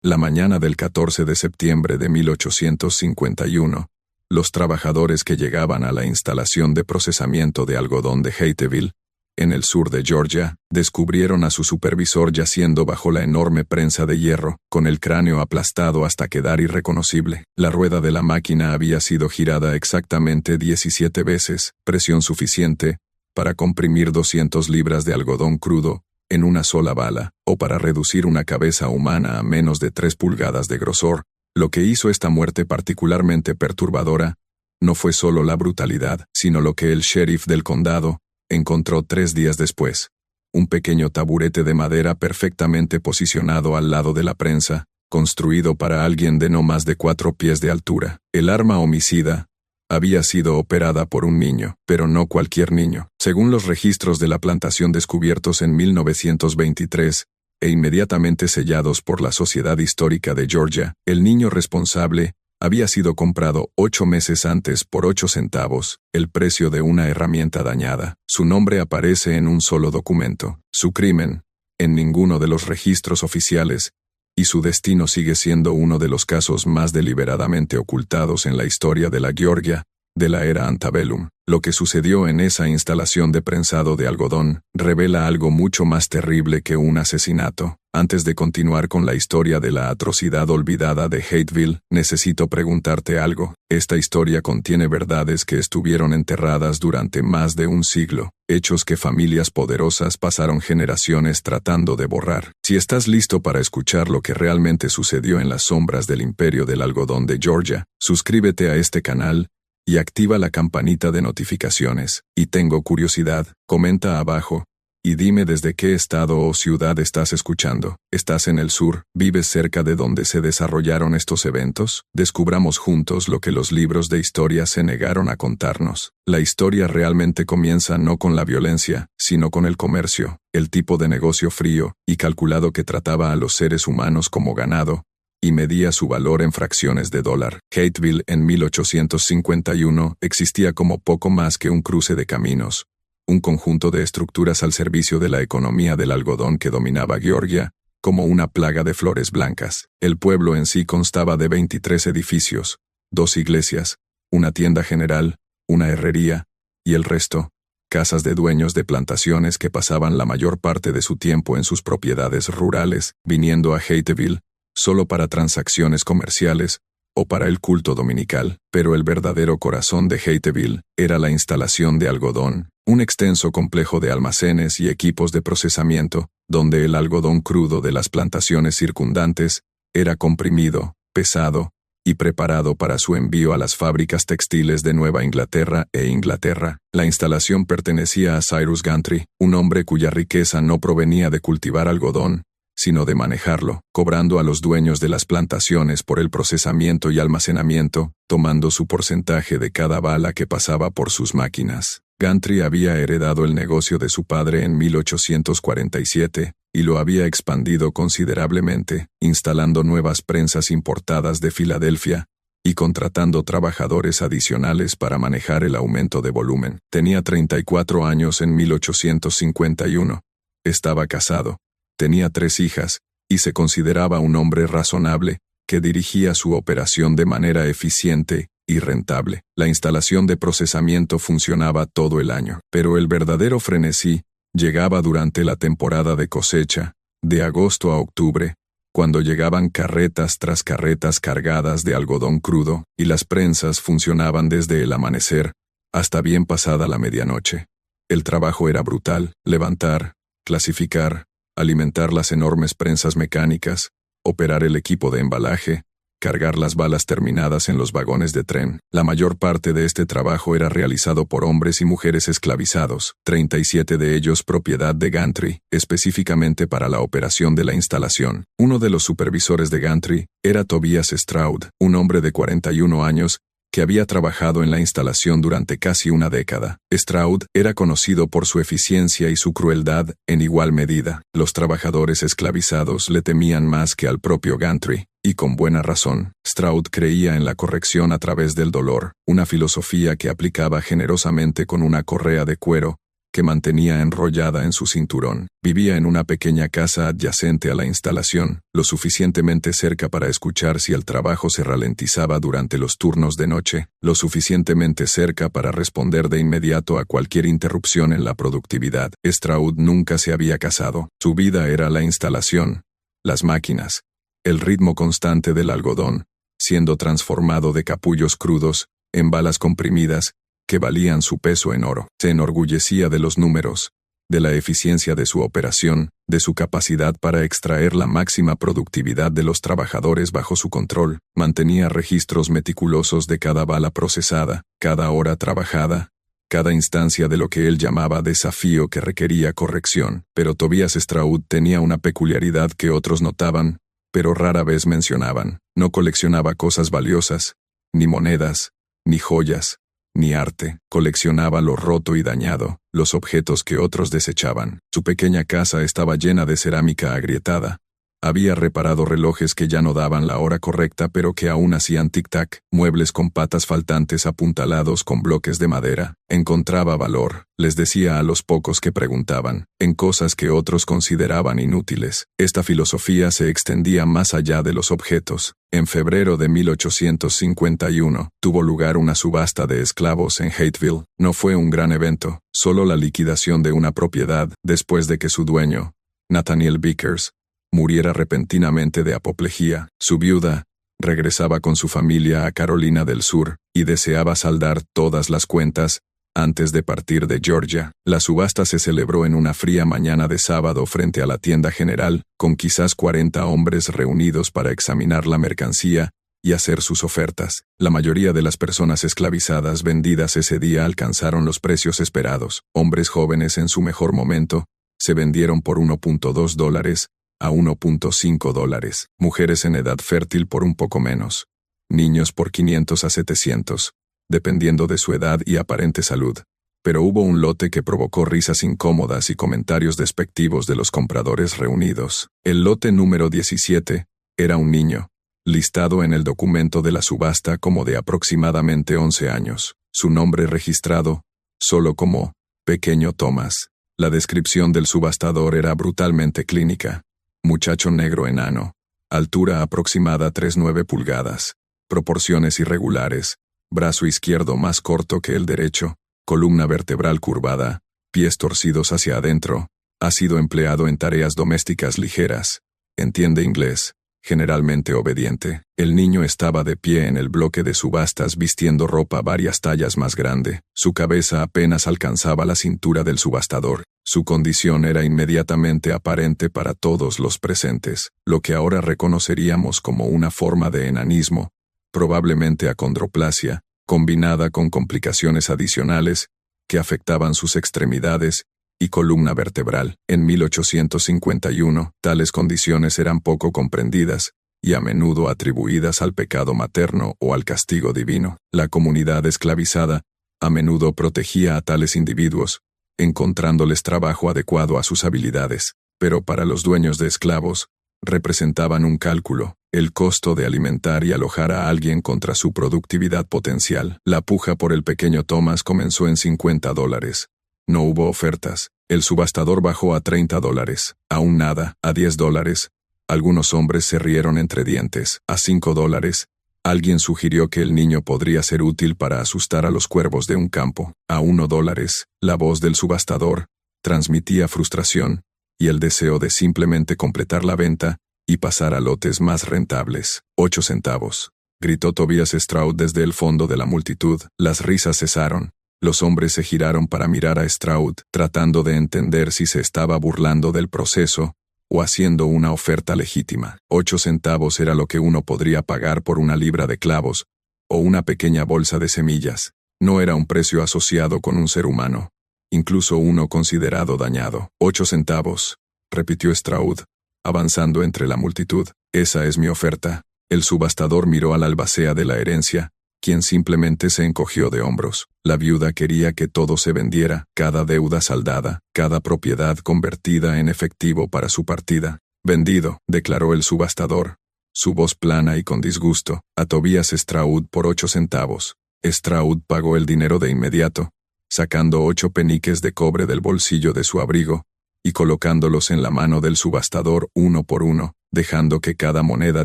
La mañana del 14 de septiembre de 1851, los trabajadores que llegaban a la instalación de procesamiento de algodón de Hateville, en el sur de Georgia, descubrieron a su supervisor yaciendo bajo la enorme prensa de hierro, con el cráneo aplastado hasta quedar irreconocible. La rueda de la máquina había sido girada exactamente 17 veces, presión suficiente para comprimir 200 libras de algodón crudo en una sola bala, o para reducir una cabeza humana a menos de 3 pulgadas de grosor. Lo que hizo esta muerte particularmente perturbadora no fue solo la brutalidad, sino lo que el sheriff del condado encontró 3 días después: un pequeño taburete de madera perfectamente posicionado al lado de la prensa, construido para alguien de no más de 4 pies de altura. El arma homicida había sido operada por un niño, pero no cualquier niño. Según los registros de la plantación descubiertos en 1923, e inmediatamente sellados por la Sociedad Histórica de Georgia, el niño responsable había sido comprado 8 meses antes por 8 centavos, el precio de una herramienta dañada. Su nombre aparece en un solo documento. Su crimen, en ninguno de los registros oficiales, y su destino sigue siendo uno de los casos más deliberadamente ocultados en la historia de la Georgia de la era antebellum. Lo que sucedió en esa instalación de prensado de algodón revela algo mucho más terrible que un asesinato. Antes de continuar con la historia de la atrocidad olvidada de Hateville, necesito preguntarte algo. Esta historia contiene verdades que estuvieron enterradas durante más de un siglo, hechos que familias poderosas pasaron generaciones tratando de borrar. Si estás listo para escuchar lo que realmente sucedió en las sombras del imperio del algodón de Georgia, suscríbete a este canal y activa la campanita de notificaciones. Y tengo curiosidad, comenta abajo y dime desde qué estado o ciudad estás escuchando. ¿Estás en el sur? ¿Vives cerca de donde se desarrollaron estos eventos? Descubramos juntos lo que los libros de historia se negaron a contarnos. La historia realmente comienza no con la violencia, sino con el comercio, el tipo de negocio frío y calculado que trataba a los seres humanos como ganado y medía su valor en fracciones de dólar. Hateville en 1851 existía como poco más que un cruce de caminos, un conjunto de estructuras al servicio de la economía del algodón que dominaba Georgia, como una plaga de flores blancas. El pueblo en sí constaba de 23 edificios, 2 iglesias, una tienda general, una herrería, y el resto, casas de dueños de plantaciones que pasaban la mayor parte de su tiempo en sus propiedades rurales, viniendo a Hateville solo para transacciones comerciales o para el culto dominical. Pero el verdadero corazón de Hateville era la instalación de algodón, un extenso complejo de almacenes y equipos de procesamiento, donde el algodón crudo de las plantaciones circundantes era comprimido, pesado y preparado para su envío a las fábricas textiles de Nueva Inglaterra e Inglaterra. La instalación pertenecía a Cyrus Gantry, un hombre cuya riqueza no provenía de cultivar algodón, sino de manejarlo, cobrando a los dueños de las plantaciones por el procesamiento y almacenamiento, tomando su porcentaje de cada bala que pasaba por sus máquinas. Gantry había heredado el negocio de su padre en 1847 y lo había expandido considerablemente, instalando nuevas prensas importadas de Filadelfia y contratando trabajadores adicionales para manejar el aumento de volumen. Tenía 34 años en 1851. Estaba casado. Tenía 3 hijas, y se consideraba un hombre razonable, que dirigía su operación de manera eficiente y rentable. La instalación de procesamiento funcionaba todo el año, pero el verdadero frenesí llegaba durante la temporada de cosecha, de agosto a octubre, cuando llegaban carretas tras carretas cargadas de algodón crudo, y las prensas funcionaban desde el amanecer hasta bien pasada la medianoche. El trabajo era brutal: levantar, clasificar, alimentar las enormes prensas mecánicas, operar el equipo de embalaje, cargar las balas terminadas en los vagones de tren. La mayor parte de este trabajo era realizado por hombres y mujeres esclavizados, 37 de ellos propiedad de Gantry, específicamente para la operación de la instalación. Uno de los supervisores de Gantry era Tobias Stroud, un hombre de 41 años, que había trabajado en la instalación durante casi una década. Stroud era conocido por su eficiencia y su crueldad en igual medida. Los trabajadores esclavizados le temían más que al propio Gantry, y con buena razón. Stroud creía en la corrección a través del dolor, una filosofía que aplicaba generosamente con una correa de cuero que mantenía enrollada en su cinturón. Vivía en una pequeña casa adyacente a la instalación, lo suficientemente cerca para escuchar si el trabajo se ralentizaba durante los turnos de noche, lo suficientemente cerca para responder de inmediato a cualquier interrupción en la productividad. Stroud nunca se había casado. Su vida era la instalación, las máquinas, el ritmo constante del algodón, siendo transformado de capullos crudos, en balas comprimidas, que valían su peso en oro. Se enorgullecía de los números, de la eficiencia de su operación, de su capacidad para extraer la máxima productividad de los trabajadores bajo su control. Mantenía registros meticulosos de cada bala procesada, cada hora trabajada, cada instancia de lo que él llamaba desafío que requería corrección. Pero Tobias Stroud tenía una peculiaridad que otros notaban, pero rara vez mencionaban. No coleccionaba cosas valiosas, ni monedas, ni joyas, ni arte. Coleccionaba lo roto y dañado, los objetos que otros desechaban. Su pequeña casa estaba llena de cerámica agrietada. Había reparado relojes que ya no daban la hora correcta pero que aún hacían tic-tac, muebles con patas faltantes apuntalados con bloques de madera. Encontraba valor, les decía a los pocos que preguntaban, en cosas que otros consideraban inútiles. Esta filosofía se extendía más allá de los objetos. En febrero de 1851, tuvo lugar una subasta de esclavos en Hateville. No fue un gran evento, solo la liquidación de una propiedad, después de que su dueño, Nathaniel Vickers, muriera repentinamente de apoplejía. Su viuda regresaba con su familia a Carolina del Sur y deseaba saldar todas las cuentas antes de partir de Georgia. La subasta se celebró en una fría mañana de sábado frente a la tienda general, con quizás 40 hombres reunidos para examinar la mercancía y hacer sus ofertas. La mayoría de las personas esclavizadas vendidas ese día alcanzaron los precios esperados. Hombres jóvenes en su mejor momento se vendieron por $1.2 a $1.5, mujeres en edad fértil por un poco menos, niños por 500 a 700, dependiendo de su edad y aparente salud. Pero hubo un lote que provocó risas incómodas y comentarios despectivos de los compradores reunidos. El lote número 17 era un niño, listado en el documento de la subasta como de aproximadamente 11 años. Su nombre registrado, solo como Pequeño Thomas. La descripción del subastador era brutalmente clínica. Muchacho negro enano, altura aproximada 3,9 pulgadas, proporciones irregulares, brazo izquierdo más corto que el derecho, columna vertebral curvada, pies torcidos hacia adentro, ha sido empleado en tareas domésticas ligeras, entiende inglés, generalmente obediente. El niño estaba de pie en el bloque de subastas vistiendo ropa varias tallas más grande, su cabeza apenas alcanzaba la cintura del subastador. Su condición era inmediatamente aparente para todos los presentes, lo que ahora reconoceríamos como una forma de enanismo, probablemente acondroplasia, combinada con complicaciones adicionales que afectaban sus extremidades y columna vertebral. En 1851, tales condiciones eran poco comprendidas y a menudo atribuidas al pecado materno o al castigo divino. La comunidad esclavizada a menudo protegía a tales individuos, encontrándoles trabajo adecuado a sus habilidades, pero para los dueños de esclavos, representaban un cálculo, el costo de alimentar y alojar a alguien contra su productividad potencial. La puja por el pequeño Thomas comenzó en $50. No hubo ofertas. El subastador bajó a $30, aún nada, a $10. Algunos hombres se rieron entre dientes. A $5. Alguien sugirió que el niño podría ser útil para asustar a los cuervos de un campo. A $1, la voz del subastador transmitía frustración y el deseo de simplemente completar la venta y pasar a lotes más rentables. 8 centavos. Gritó Tobias Stroud desde el fondo de la multitud. Las risas cesaron. Los hombres se giraron para mirar a Stroud, tratando de entender si se estaba burlando del proceso o haciendo una oferta legítima. 8 centavos era lo que uno podría pagar por una libra de clavos o una pequeña bolsa de semillas. No era un precio asociado con un ser humano, incluso uno considerado dañado. 8 centavos, repitió Stroud, avanzando entre la multitud. Esa es mi oferta. El subastador miró al albacea de la herencia, quien simplemente se encogió de hombros. La viuda quería que todo se vendiera, cada deuda saldada, cada propiedad convertida en efectivo para su partida. Vendido, declaró el subastador, su voz plana y con disgusto, a Tobias Stroud por 8 centavos. Stroud pagó el dinero de inmediato, sacando 8 peniques de cobre del bolsillo de su abrigo y colocándolos en la mano del subastador uno por uno, dejando que cada moneda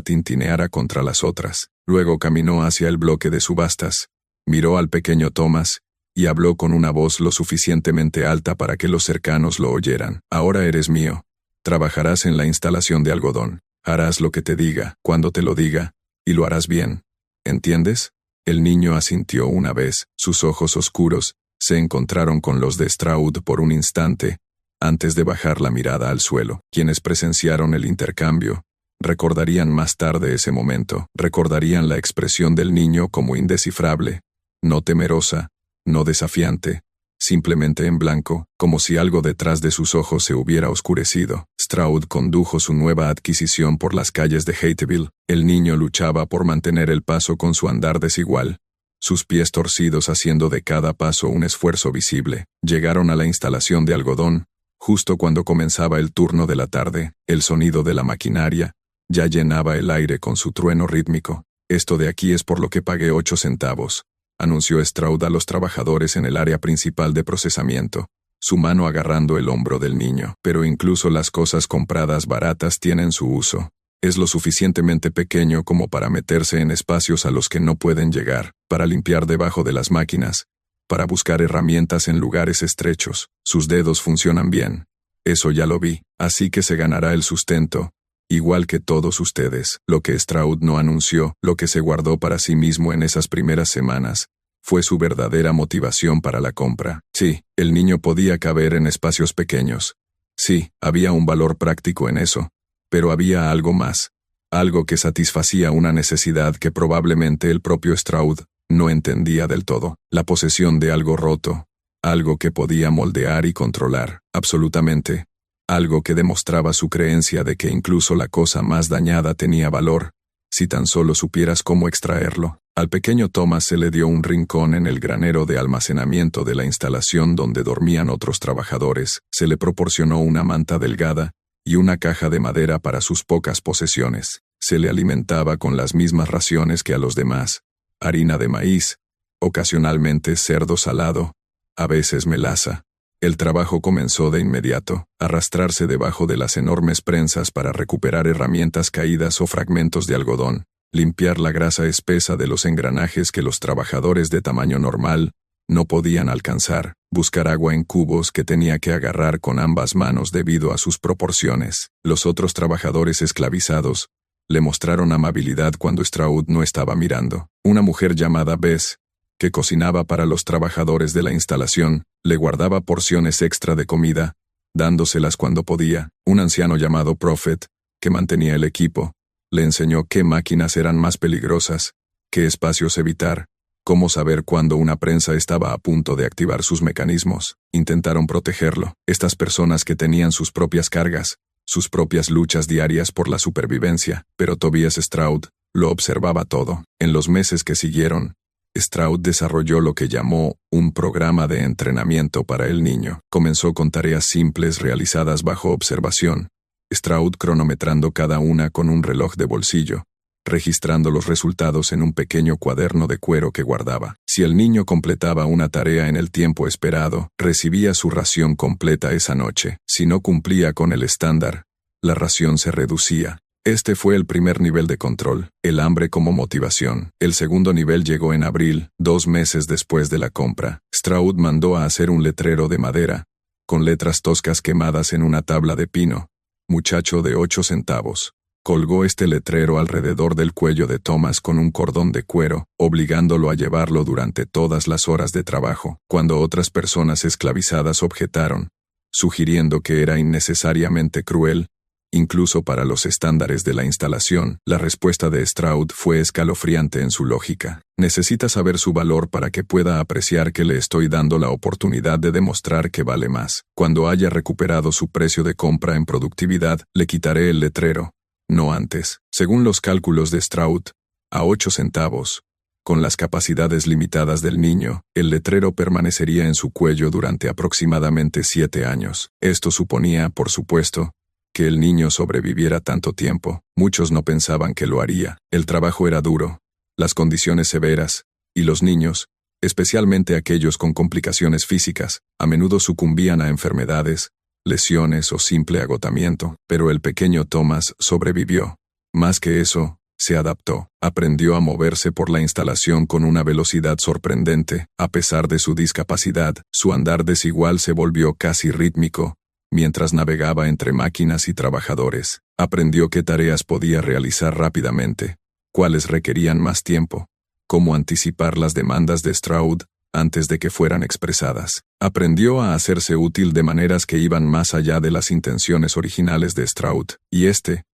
tintineara contra las otras. Luego caminó hacia el bloque de subastas, miró al pequeño Thomas y habló con una voz lo suficientemente alta para que los cercanos lo oyeran. Ahora eres mío. Trabajarás en la instalación de algodón. Harás lo que te diga, cuando te lo diga, y lo harás bien. ¿Entiendes? El niño asintió una vez. Sus ojos oscuros se encontraron con los de Stroud por un instante, antes de bajar la mirada al suelo. Quienes presenciaron el intercambio recordarían más tarde ese momento, recordarían la expresión del niño como indescifrable, no temerosa, no desafiante, simplemente en blanco, como si algo detrás de sus ojos se hubiera oscurecido. Stroud condujo su nueva adquisición por las calles de Hateville. El niño luchaba por mantener el paso con su andar desigual, sus pies torcidos haciendo de cada paso un esfuerzo visible. Llegaron a la instalación de algodón, justo cuando comenzaba el turno de la tarde. El sonido de la maquinaria ya llenaba el aire con su trueno rítmico. Esto de aquí es por lo que pagué 8 centavos. Anunció Stroud a los trabajadores en el área principal de procesamiento, su mano agarrando el hombro del niño. Pero incluso las cosas compradas baratas tienen su uso. Es lo suficientemente pequeño como para meterse en espacios a los que no pueden llegar, para limpiar debajo de las máquinas, para buscar herramientas en lugares estrechos. Sus dedos funcionan bien. Eso ya lo vi, así que se ganará el sustento, igual que todos ustedes. Lo que Stroud no anunció, lo que se guardó para sí mismo en esas primeras semanas, fue su verdadera motivación para la compra. Sí, el niño podía caber en espacios pequeños. Sí, había un valor práctico en eso, pero había algo más, algo que satisfacía una necesidad que probablemente el propio Stroud no entendía del todo: la posesión de algo roto, algo que podía moldear y controlar, absolutamente. Algo que demostraba su creencia de que incluso la cosa más dañada tenía valor, si tan solo supieras cómo extraerlo. Al pequeño Thomas se le dio un rincón en el granero de almacenamiento de la instalación donde dormían otros trabajadores. Se le proporcionó una manta delgada y una caja de madera para sus pocas posesiones. Se le alimentaba con las mismas raciones que a los demás: harina de maíz, ocasionalmente cerdo salado, a veces melaza. El trabajo comenzó de inmediato: arrastrarse debajo de las enormes prensas para recuperar herramientas caídas o fragmentos de algodón, limpiar la grasa espesa de los engranajes que los trabajadores de tamaño normal no podían alcanzar, buscar agua en cubos que tenía que agarrar con ambas manos debido a sus proporciones. Los otros trabajadores esclavizados le mostraron amabilidad cuando Stroud no estaba mirando. Una mujer llamada Bess, que cocinaba para los trabajadores de la instalación, le guardaba porciones extra de comida, dándoselas cuando podía. Un anciano llamado Prophet, que mantenía el equipo, le enseñó qué máquinas eran más peligrosas, qué espacios evitar, cómo saber cuándo una prensa estaba a punto de activar sus mecanismos. Intentaron protegerlo. Estas personas que tenían sus propias cargas, sus propias luchas diarias por la supervivencia, pero Tobias Stroud lo observaba todo. En los meses que siguieron, Stroud desarrolló lo que llamó un programa de entrenamiento para el niño. Comenzó con tareas simples realizadas bajo observación, Stroud cronometrando cada una con un reloj de bolsillo, registrando los resultados en un pequeño cuaderno de cuero que guardaba. Si el niño completaba una tarea en el tiempo esperado, recibía su ración completa esa noche. Si no cumplía con el estándar, la ración se reducía. Este fue el primer nivel de control, el hambre como motivación. El segundo nivel llegó en abril, 2 meses después de la compra. Stroud mandó a hacer un letrero de madera, con letras toscas quemadas en una tabla de pino: muchacho de 8 centavos. Colgó este letrero alrededor del cuello de Thomas con un cordón de cuero, obligándolo a llevarlo durante todas las horas de trabajo. Cuando otras personas esclavizadas objetaron, sugiriendo que era innecesariamente cruel, incluso para los estándares de la instalación, la respuesta de Stroud fue escalofriante en su lógica: necesita saber su valor para que pueda apreciar que le estoy dando la oportunidad de demostrar que vale más. Cuando haya recuperado su precio de compra en productividad, le quitaré el letrero, no antes. Según los cálculos de Stroud, a 8 centavos, con las capacidades limitadas del niño, el letrero permanecería en su cuello durante aproximadamente 7 años. Esto suponía, por supuesto, que el niño sobreviviera tanto tiempo. Muchos no pensaban que lo haría. El trabajo era duro, las condiciones severas, y los niños, especialmente aquellos con complicaciones físicas, a menudo sucumbían a enfermedades, lesiones o simple agotamiento, pero el pequeño Thomas sobrevivió. Más que eso, se adaptó, aprendió a moverse por la instalación con una velocidad sorprendente. A pesar de su discapacidad, su andar desigual se volvió casi rítmico, mientras navegaba entre máquinas y trabajadores. Aprendió qué tareas podía realizar rápidamente, cuáles requerían más tiempo, cómo anticipar las demandas de Stroud antes de que fueran expresadas. Aprendió a hacerse útil de maneras que iban más allá de las intenciones originales de Stroud, y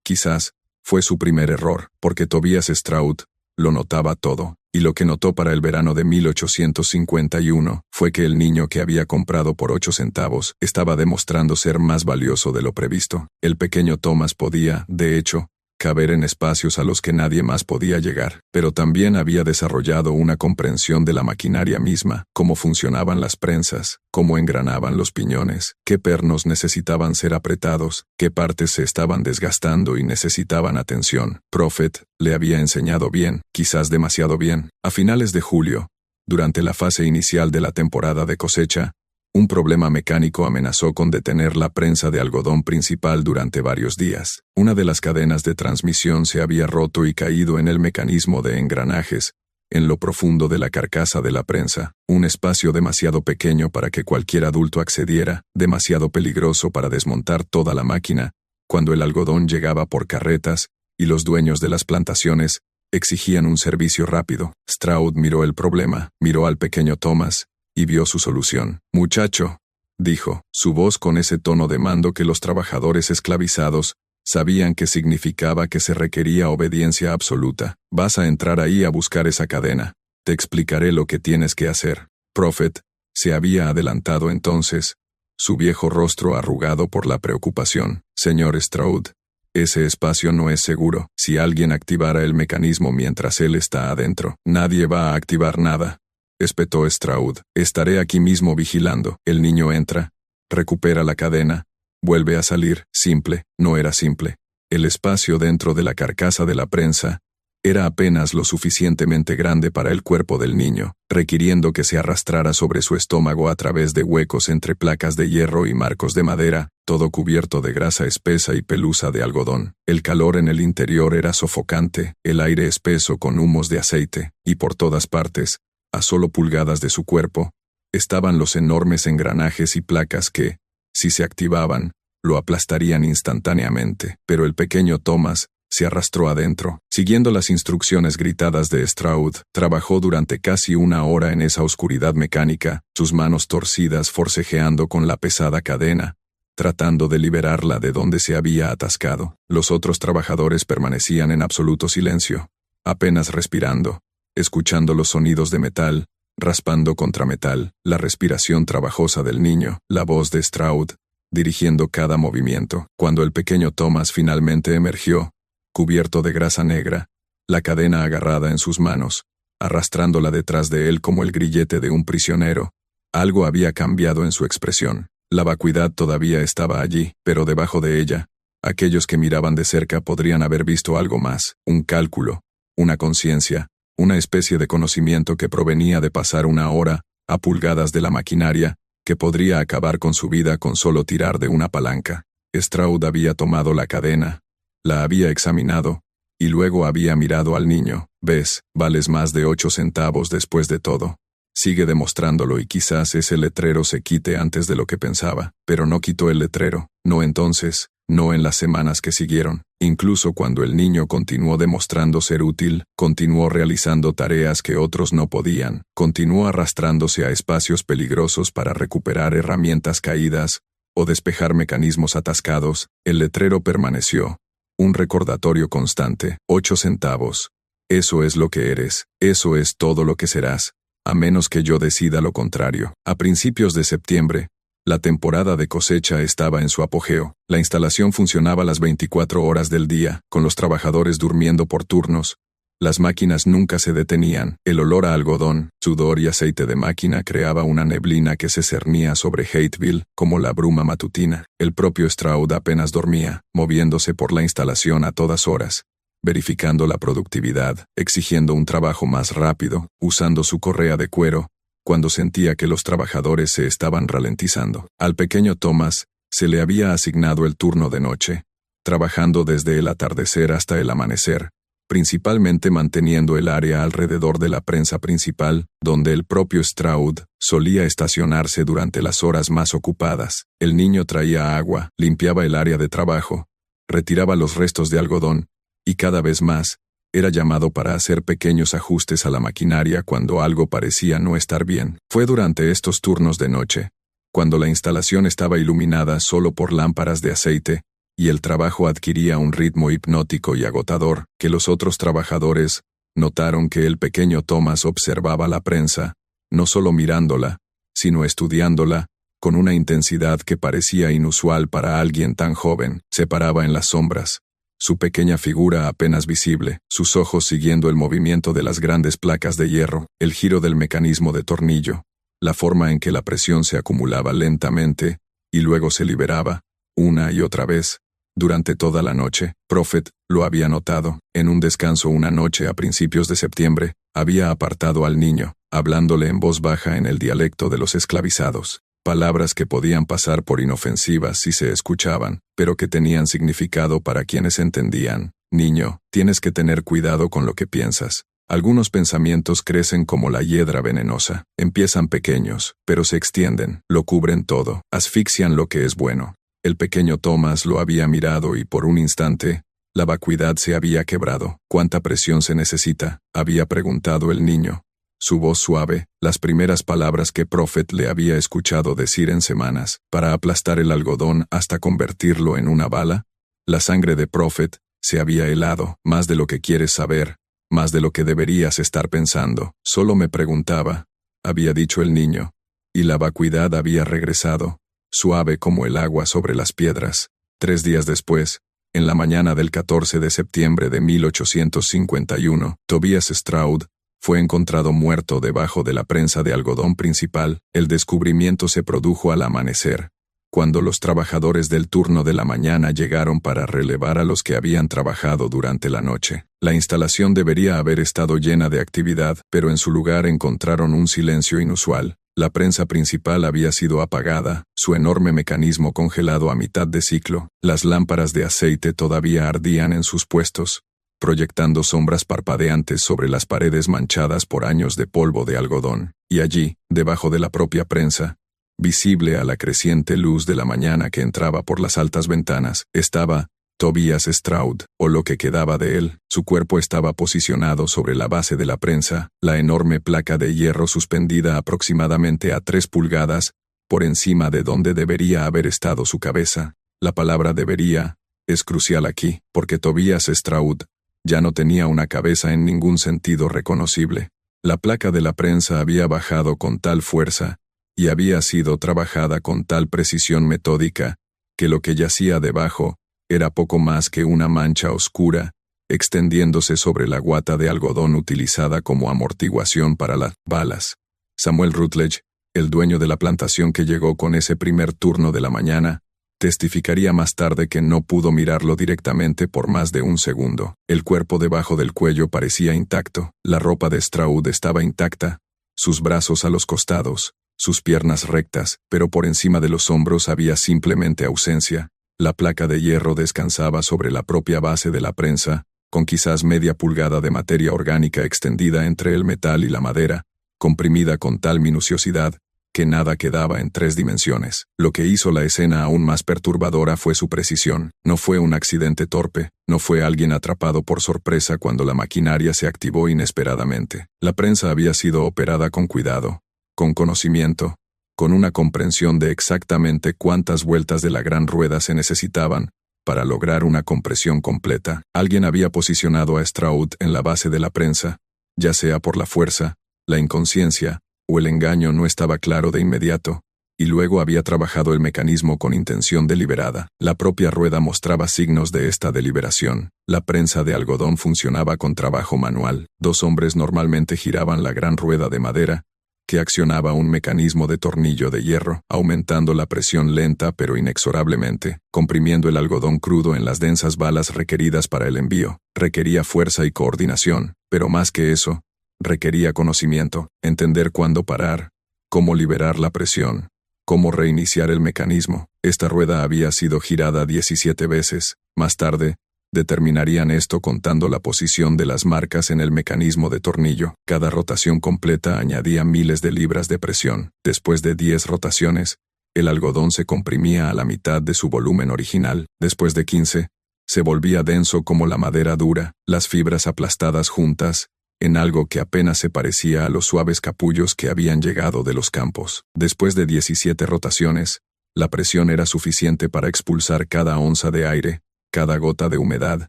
quizás, fue su primer error, porque Tobias Stroud lo notaba todo, y lo que notó para el verano de 1851 fue que el niño que había comprado por 8 centavos estaba demostrando ser más valioso de lo previsto. El pequeño Thomas podía, de hecho, caber en espacios a los que nadie más podía llegar, pero también había desarrollado una comprensión de la maquinaria misma, cómo funcionaban las prensas, cómo engranaban los piñones, qué pernos necesitaban ser apretados, qué partes se estaban desgastando y necesitaban atención. Prophet le había enseñado bien, quizás demasiado bien. A finales de julio, durante la fase inicial de la temporada de cosecha, un problema mecánico amenazó con detener la prensa de algodón principal durante varios días. Una de las cadenas de transmisión se había roto y caído en el mecanismo de engranajes, en lo profundo de la carcasa de la prensa, un espacio demasiado pequeño para que cualquier adulto accediera, demasiado peligroso para desmontar toda la máquina, cuando el algodón llegaba por carretas, y los dueños de las plantaciones exigían un servicio rápido. Stroud miró el problema, miró al pequeño Thomas, y vio su solución. «Muchacho», dijo, su voz con ese tono de mando que los trabajadores esclavizados sabían que significaba que se requería obediencia absoluta. «Vas a entrar ahí a buscar esa cadena. Te explicaré lo que tienes que hacer». Prophet se había adelantado entonces, su viejo rostro arrugado por la preocupación. «Señor Stroud, ese espacio no es seguro. Si alguien activara el mecanismo mientras él está adentro, nadie va a activar nada», espetó Stroud. «Estaré aquí mismo vigilando». El niño entra, recupera la cadena, vuelve a salir. Simple, no era simple. El espacio dentro de la carcasa de la prensa era apenas lo suficientemente grande para el cuerpo del niño, requiriendo que se arrastrara sobre su estómago a través de huecos entre placas de hierro y marcos de madera, todo cubierto de grasa espesa y pelusa de algodón. El calor en el interior era sofocante, el aire espeso con humos de aceite, y por todas partes, a solo pulgadas de su cuerpo, estaban los enormes engranajes y placas que, si se activaban, lo aplastarían instantáneamente. Pero el pequeño Thomas se arrastró adentro. Siguiendo las instrucciones gritadas de Stroud, trabajó durante casi 1 hora en esa oscuridad mecánica, sus manos torcidas forcejeando con la pesada cadena, tratando de liberarla de donde se había atascado. Los otros trabajadores permanecían en absoluto silencio, apenas respirando, escuchando los sonidos de metal, raspando contra metal, la respiración trabajosa del niño, la voz de Stroud, dirigiendo cada movimiento. Cuando el pequeño Thomas finalmente emergió, cubierto de grasa negra, la cadena agarrada en sus manos, arrastrándola detrás de él como el grillete de un prisionero, algo había cambiado en su expresión. La vacuidad todavía estaba allí, pero debajo de ella, aquellos que miraban de cerca podrían haber visto algo más, un cálculo, una conciencia, una especie de conocimiento que provenía de pasar 1 hora, a pulgadas de la maquinaria, que podría acabar con su vida con solo tirar de una palanca. Stroud había tomado la cadena, la había examinado, y luego había mirado al niño. «Ves, vales más de 8 centavos después de todo. Sigue demostrándolo y quizás ese letrero se quite antes de lo que pensaba». Pero no quitó el letrero, no entonces, no en las semanas que siguieron. Incluso cuando el niño continuó demostrando ser útil, continuó realizando tareas que otros no podían, continuó arrastrándose a espacios peligrosos para recuperar herramientas caídas o despejar mecanismos atascados, el letrero permaneció. Un recordatorio constante, 8 centavos. Eso es lo que eres, eso es todo lo que serás, a menos que yo decida lo contrario. A principios de septiembre, la temporada de cosecha estaba en su apogeo. La instalación funcionaba las 24 horas del día, con los trabajadores durmiendo por turnos. Las máquinas nunca se detenían. El olor a algodón, sudor y aceite de máquina creaba una neblina que se cernía sobre Hateville como la bruma matutina. El propio Stroud apenas dormía, moviéndose por la instalación a todas horas, verificando la productividad, exigiendo un trabajo más rápido, usando su correa de cuero, cuando sentía que los trabajadores se estaban ralentizando. Al pequeño Thomas se le había asignado el turno de noche, trabajando desde el atardecer hasta el amanecer, principalmente manteniendo el área alrededor de la prensa principal, donde el propio Stroud solía estacionarse durante las horas más ocupadas. El niño traía agua, limpiaba el área de trabajo, retiraba los restos de algodón, y cada vez más, era llamado para hacer pequeños ajustes a la maquinaria cuando algo parecía no estar bien. Fue durante estos turnos de noche, cuando la instalación estaba iluminada solo por lámparas de aceite, y el trabajo adquiría un ritmo hipnótico y agotador, que los otros trabajadores notaron que el pequeño Thomas observaba la prensa, no solo mirándola, sino estudiándola, con una intensidad que parecía inusual para alguien tan joven. Se paraba en las sombras, su pequeña figura apenas visible, sus ojos siguiendo el movimiento de las grandes placas de hierro, el giro del mecanismo de tornillo, la forma en que la presión se acumulaba lentamente, y luego se liberaba, una y otra vez. Durante toda la noche, Prophet lo había notado. En un descanso una noche a principios de septiembre, había apartado al niño, hablándole en voz baja en el dialecto de los esclavizados. Palabras que podían pasar por inofensivas si se escuchaban, pero que tenían significado para quienes entendían. Niño, tienes que tener cuidado con lo que piensas. Algunos pensamientos crecen como la hiedra venenosa. Empiezan pequeños, pero se extienden, lo cubren todo, asfixian lo que es bueno. El pequeño Thomas lo había mirado y por un instante, la vacuidad se había quebrado. ¿Cuánta presión se necesita?, había preguntado el niño. Su voz suave, las primeras palabras que Prophet le había escuchado decir en semanas, para aplastar el algodón hasta convertirlo en una bala. La sangre de Prophet se había helado. Más de lo que quieres saber, más de lo que deberías estar pensando. Solo me preguntaba, había dicho el niño, y la vacuidad había regresado, suave como el agua sobre las piedras. 3 días después, en la mañana del 14 de septiembre de 1851, Tobias Stroud fue encontrado muerto debajo de la prensa de algodón principal. El descubrimiento se produjo al amanecer, cuando los trabajadores del turno de la mañana llegaron para relevar a los que habían trabajado durante la noche. La instalación debería haber estado llena de actividad, pero en su lugar encontraron un silencio inusual. La prensa principal había sido apagada, su enorme mecanismo congelado a mitad de ciclo. Las lámparas de aceite todavía ardían en sus puestos, proyectando sombras parpadeantes sobre las paredes manchadas por años de polvo de algodón. Y allí, debajo de la propia prensa, visible a la creciente luz de la mañana que entraba por las altas ventanas, estaba Tobias Stroud, o lo que quedaba de él. Su cuerpo estaba posicionado sobre la base de la prensa, la enorme placa de hierro suspendida aproximadamente a 3 pulgadas, por encima de donde debería haber estado su cabeza. La palabra debería es crucial aquí, porque Tobias Stroud ya no tenía una cabeza en ningún sentido reconocible. La placa de la prensa había bajado con tal fuerza, y había sido trabajada con tal precisión metódica, que lo que yacía debajo era poco más que una mancha oscura, extendiéndose sobre la guata de algodón utilizada como amortiguación para las balas. Samuel Rutledge, el dueño de la plantación que llegó con ese primer turno de la mañana, testificaría más tarde que no pudo mirarlo directamente por más de un segundo. El cuerpo debajo del cuello parecía intacto, la ropa de Stroud estaba intacta, sus brazos a los costados, sus piernas rectas, pero por encima de los hombros había simplemente ausencia. La placa de hierro descansaba sobre la propia base de la prensa, con quizás media pulgada de materia orgánica extendida entre el metal y la madera, comprimida con tal minuciosidad, que nada quedaba en 3 dimensiones. Lo que hizo la escena aún más perturbadora fue su precisión. No fue un accidente torpe, no fue alguien atrapado por sorpresa cuando la maquinaria se activó inesperadamente. La prensa había sido operada con cuidado, con conocimiento, con una comprensión de exactamente cuántas vueltas de la gran rueda se necesitaban para lograr una compresión completa. Alguien había posicionado a Stroud en la base de la prensa, ya sea por la fuerza, la inconsciencia, o el engaño no estaba claro de inmediato, y luego había trabajado el mecanismo con intención deliberada. La propia rueda mostraba signos de esta deliberación. La prensa de algodón funcionaba con trabajo manual. 2 hombres normalmente giraban la gran rueda de madera, que accionaba un mecanismo de tornillo de hierro, aumentando la presión lenta pero inexorablemente, comprimiendo el algodón crudo en las densas balas requeridas para el envío. Requería fuerza y coordinación, pero más que eso, requería conocimiento, entender cuándo parar, cómo liberar la presión, cómo reiniciar el mecanismo. Esta rueda había sido girada 17 veces. Más tarde, determinarían esto contando la posición de las marcas en el mecanismo de tornillo. Cada rotación completa añadía miles de libras de presión. Después de 10 rotaciones, el algodón se comprimía a la mitad de su volumen original. Después de 15, se volvía denso como la madera dura, las fibras aplastadas juntas, en algo que apenas se parecía a los suaves capullos que habían llegado de los campos. Después de 17 rotaciones, la presión era suficiente para expulsar cada onza de aire, cada gota de humedad,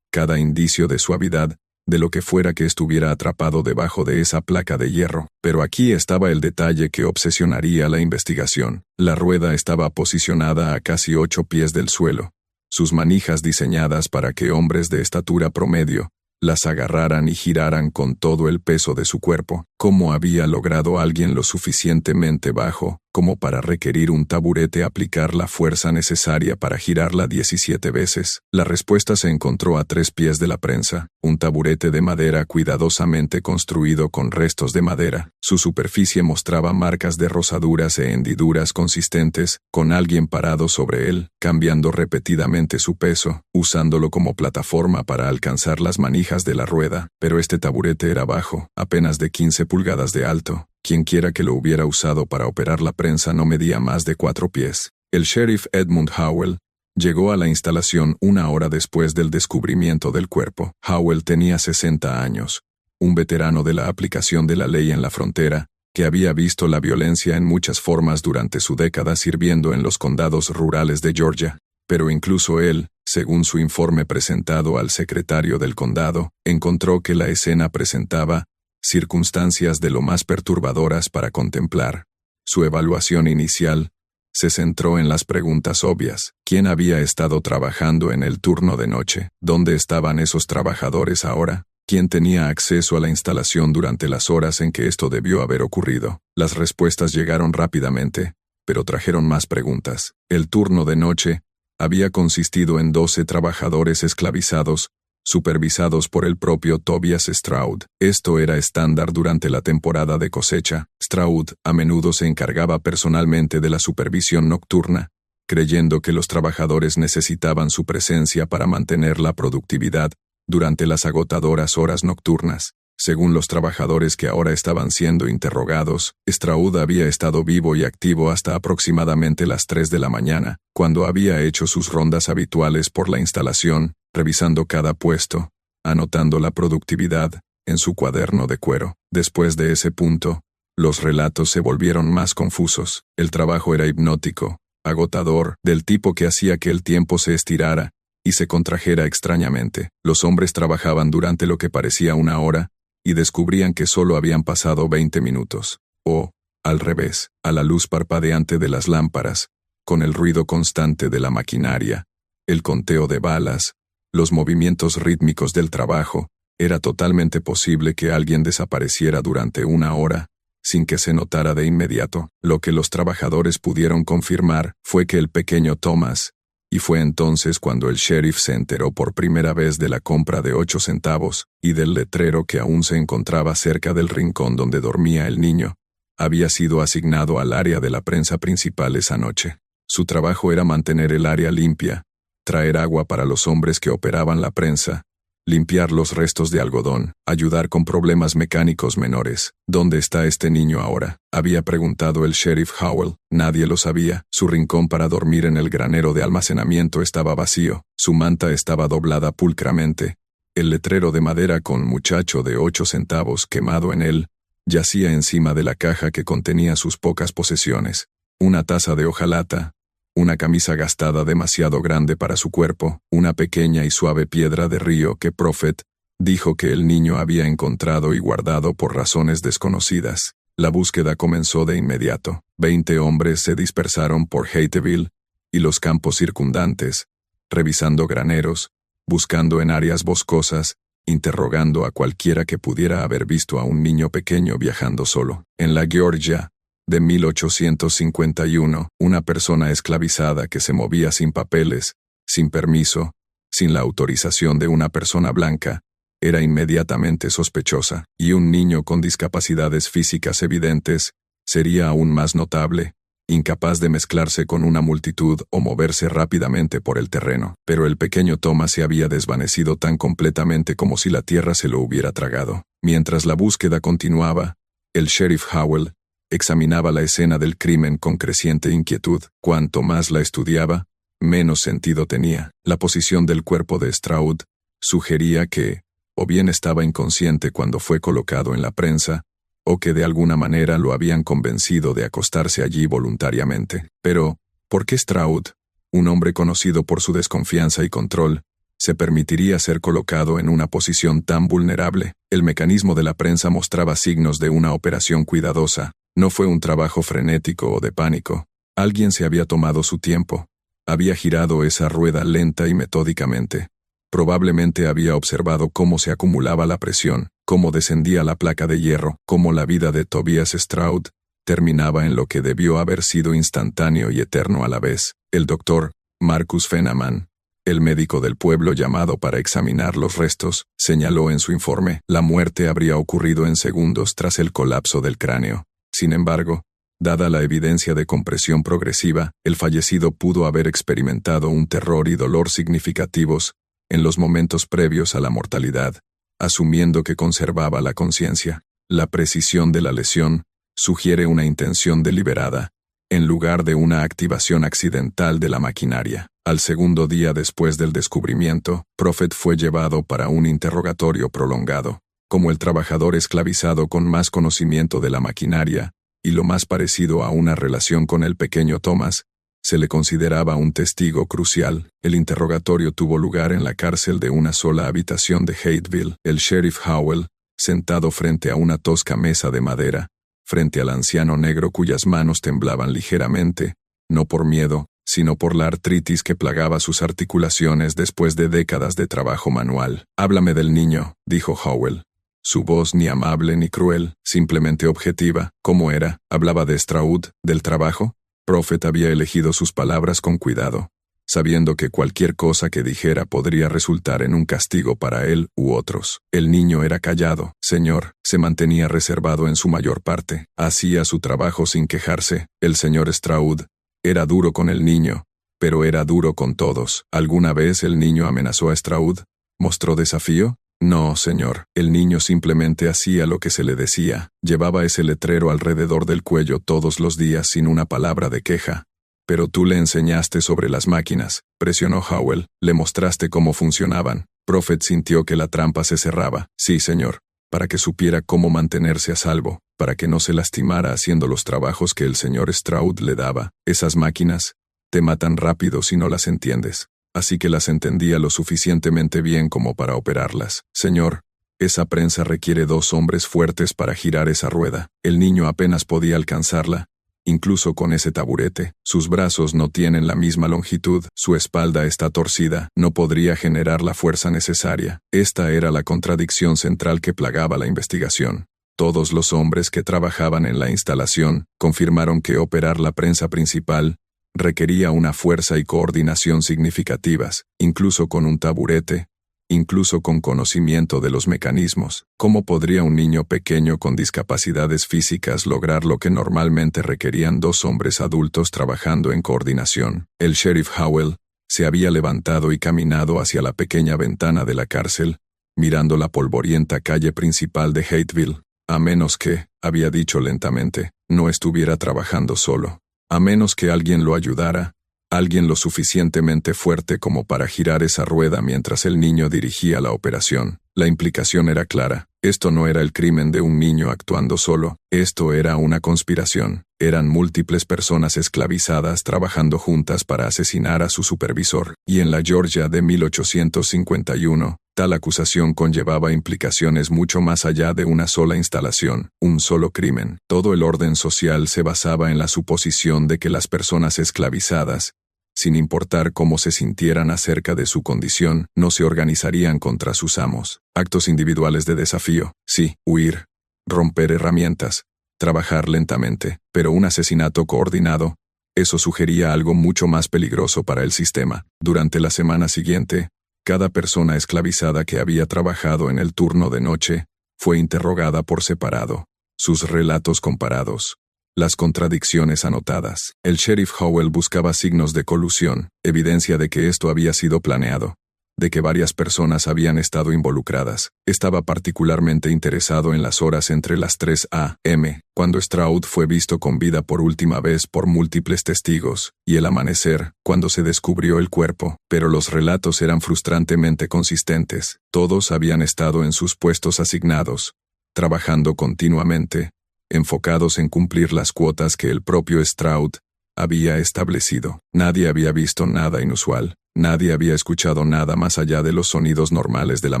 cada indicio de suavidad, de lo que fuera que estuviera atrapado debajo de esa placa de hierro. Pero aquí estaba el detalle que obsesionaría la investigación. La rueda estaba posicionada a casi 8 pies del suelo, sus manijas diseñadas para que hombres de estatura promedio las agarraran y giraran con todo el peso de su cuerpo. ¿Cómo había logrado alguien lo suficientemente bajo como para requerir un taburete aplicar la fuerza necesaria para girarla 17 veces? La respuesta se encontró a 3 pies de la prensa, un taburete de madera cuidadosamente construido con restos de madera. Su superficie mostraba marcas de rozaduras e hendiduras consistentes, con alguien parado sobre él, cambiando repetidamente su peso, usándolo como plataforma para alcanzar las manijas de la rueda. Pero este taburete era bajo, apenas de 15 pulgadas de alto. Quienquiera que lo hubiera usado para operar la prensa no medía más de 4 pies. El sheriff Edmund Howell llegó a la instalación 1 hora después del descubrimiento del cuerpo. Howell tenía 60 años, un veterano de la aplicación de la ley en la frontera, que había visto la violencia en muchas formas durante su década sirviendo en los condados rurales de Georgia. Pero incluso él, según su informe presentado al secretario del condado, encontró que la escena presentaba circunstancias de lo más perturbadoras para contemplar. Su evaluación inicial se centró en las preguntas obvias. ¿Quién había estado trabajando en el turno de noche? ¿Dónde estaban esos trabajadores ahora? ¿Quién tenía acceso a la instalación durante las horas en que esto debió haber ocurrido? Las respuestas llegaron rápidamente, pero trajeron más preguntas. El turno de noche había consistido en 12 trabajadores esclavizados, supervisados por el propio Tobias Stroud. Esto era estándar durante la temporada de cosecha. Stroud a menudo se encargaba personalmente de la supervisión nocturna, creyendo que los trabajadores necesitaban su presencia para mantener la productividad durante las agotadoras horas nocturnas. Según los trabajadores que ahora estaban siendo interrogados, Stroud había estado vivo y activo hasta aproximadamente las 3 de la mañana, cuando había hecho sus rondas habituales por la instalación, revisando cada puesto, anotando la productividad en su cuaderno de cuero. Después de ese punto, los relatos se volvieron más confusos. El trabajo era hipnótico, agotador, del tipo que hacía que el tiempo se estirara y se contrajera extrañamente. Los hombres trabajaban durante lo que parecía 1 hora, y descubrían que solo habían pasado 20 minutos. O, al revés, a la luz parpadeante de las lámparas, con el ruido constante de la maquinaria, el conteo de balas, los movimientos rítmicos del trabajo, era totalmente posible que alguien desapareciera durante 1 hora, sin que se notara de inmediato. Lo que los trabajadores pudieron confirmar fue que el pequeño Thomas, y fue entonces cuando el sheriff se enteró por primera vez de la compra de 8 centavos y del letrero que aún se encontraba cerca del rincón donde dormía el niño, había sido asignado al área de la prensa principal esa noche. Su trabajo era mantener el área limpia, traer agua para los hombres que operaban la prensa, limpiar los restos de algodón, ayudar con problemas mecánicos menores. ¿Dónde está este niño ahora?, había preguntado el sheriff Howell. Nadie lo sabía. Su rincón para dormir en el granero de almacenamiento estaba vacío. Su manta estaba doblada pulcramente. El letrero de madera con muchacho de 8 centavos quemado en él yacía encima de la caja que contenía sus pocas posesiones. Una taza de hojalata, una camisa gastada demasiado grande para su cuerpo, una pequeña y suave piedra de río que Prophet dijo que el niño había encontrado y guardado por razones desconocidas. La búsqueda comenzó de inmediato. 20 hombres se dispersaron por Hateville y los campos circundantes, revisando graneros, buscando en áreas boscosas, interrogando a cualquiera que pudiera haber visto a un niño pequeño viajando solo. En la Georgia de 1851, una persona esclavizada que se movía sin papeles, sin permiso, sin la autorización de una persona blanca, era inmediatamente sospechosa, y un niño con discapacidades físicas evidentes sería aún más notable, incapaz de mezclarse con una multitud o moverse rápidamente por el terreno. Pero el pequeño Thomas se había desvanecido tan completamente como si la tierra se lo hubiera tragado. Mientras la búsqueda continuaba, el sheriff Howell examinaba la escena del crimen con creciente inquietud. Cuanto más la estudiaba, menos sentido tenía. La posición del cuerpo de Stroud sugería que, o bien estaba inconsciente cuando fue colocado en la prensa, o que de alguna manera lo habían convencido de acostarse allí voluntariamente. Pero, ¿por qué Stroud, un hombre conocido por su desconfianza y control, se permitiría ser colocado en una posición tan vulnerable? El mecanismo de la prensa mostraba signos de una operación cuidadosa. No fue un trabajo frenético o de pánico. Alguien se había tomado su tiempo. Había girado esa rueda lenta y metódicamente. Probablemente había observado cómo se acumulaba la presión, cómo descendía la placa de hierro, cómo la vida de Tobias Stroud terminaba en lo que debió haber sido instantáneo y eterno a la vez. El doctor Marcus Fenneman, el médico del pueblo llamado para examinar los restos, señaló en su informe: la muerte habría ocurrido en segundos tras el colapso del cráneo. Sin embargo, dada la evidencia de compresión progresiva, el fallecido pudo haber experimentado un terror y dolor significativos en los momentos previos a la mortalidad, asumiendo que conservaba la conciencia. La precisión de la lesión sugiere una intención deliberada, en lugar de una activación accidental de la maquinaria. Al segundo día después del descubrimiento, Prophet fue llevado para un interrogatorio prolongado. Como el trabajador esclavizado con más conocimiento de la maquinaria, y lo más parecido a una relación con el pequeño Thomas, se le consideraba un testigo crucial. El interrogatorio tuvo lugar en la cárcel de una sola habitación de Hateville. El sheriff Howell, sentado frente a una tosca mesa de madera, frente al anciano negro cuyas manos temblaban ligeramente, no por miedo, sino por la artritis que plagaba sus articulaciones después de décadas de trabajo manual. «Háblame del niño», dijo Howell. Su voz ni amable ni cruel, simplemente objetiva. ¿Cómo era? ¿Hablaba de Stroud, del trabajo? Prophet había elegido sus palabras con cuidado, sabiendo que cualquier cosa que dijera podría resultar en un castigo para él u otros. El niño era callado, señor, se mantenía reservado en su mayor parte, hacía su trabajo sin quejarse. El señor Stroud era duro con el niño, pero era duro con todos. ¿Alguna vez el niño amenazó a Stroud? ¿Mostró desafío? No, señor. El niño simplemente hacía lo que se le decía. Llevaba ese letrero alrededor del cuello todos los días sin una palabra de queja. Pero tú le enseñaste sobre las máquinas, presionó Howell. Le mostraste cómo funcionaban. Prophet sintió que la trampa se cerraba. Sí, señor. Para que supiera cómo mantenerse a salvo, para que no se lastimara haciendo los trabajos que el señor Stroud le daba. Esas máquinas te matan rápido si no las entiendes. Así que las entendía lo suficientemente bien como para operarlas. Señor, esa prensa requiere 2 hombres fuertes para girar esa rueda. El niño apenas podía alcanzarla, incluso con ese taburete. Sus brazos no tienen la misma longitud, su espalda está torcida, no podría generar la fuerza necesaria. Esta era la contradicción central que plagaba la investigación. Todos los hombres que trabajaban en la instalación confirmaron que operar la prensa principal requería una fuerza y coordinación significativas, incluso con un taburete, incluso con conocimiento de los mecanismos. ¿Cómo podría un niño pequeño con discapacidades físicas lograr lo que normalmente requerían 2 hombres adultos trabajando en coordinación? El sheriff Howell se había levantado y caminado hacia la pequeña ventana de la cárcel, mirando la polvorienta calle principal de Hateville. A menos que, había dicho lentamente, no estuviera trabajando solo. A menos que alguien lo ayudara, alguien lo suficientemente fuerte como para girar esa rueda mientras el niño dirigía la operación. La implicación era clara. Esto no era el crimen de un niño actuando solo, esto era una conspiración. Eran múltiples personas esclavizadas trabajando juntas para asesinar a su supervisor. Y en la Georgia de 1851, tal acusación conllevaba implicaciones mucho más allá de una sola instalación, un solo crimen. Todo el orden social se basaba en la suposición de que las personas esclavizadas, sin importar cómo se sintieran acerca de su condición, no se organizarían contra sus amos. Actos individuales de desafío, sí, huir, romper herramientas, trabajar lentamente, pero un asesinato coordinado, eso sugería algo mucho más peligroso para el sistema. Durante la semana siguiente, Cada persona esclavizada que había trabajado en el turno de noche fue interrogada por separado, sus relatos comparados, las contradicciones anotadas. El sheriff Howell buscaba signos de colusión, evidencia de que esto había sido planeado, de que varias personas habían estado involucradas. Estaba particularmente interesado en las horas entre las 3 a.m., cuando Stroud fue visto con vida por última vez por múltiples testigos, y el amanecer, cuando se descubrió el cuerpo, pero los relatos eran frustrantemente consistentes. Todos habían estado en sus puestos asignados, trabajando continuamente, enfocados en cumplir las cuotas que el propio Stroud había establecido. Nadie había visto nada inusual. Nadie había escuchado nada más allá de los sonidos normales de la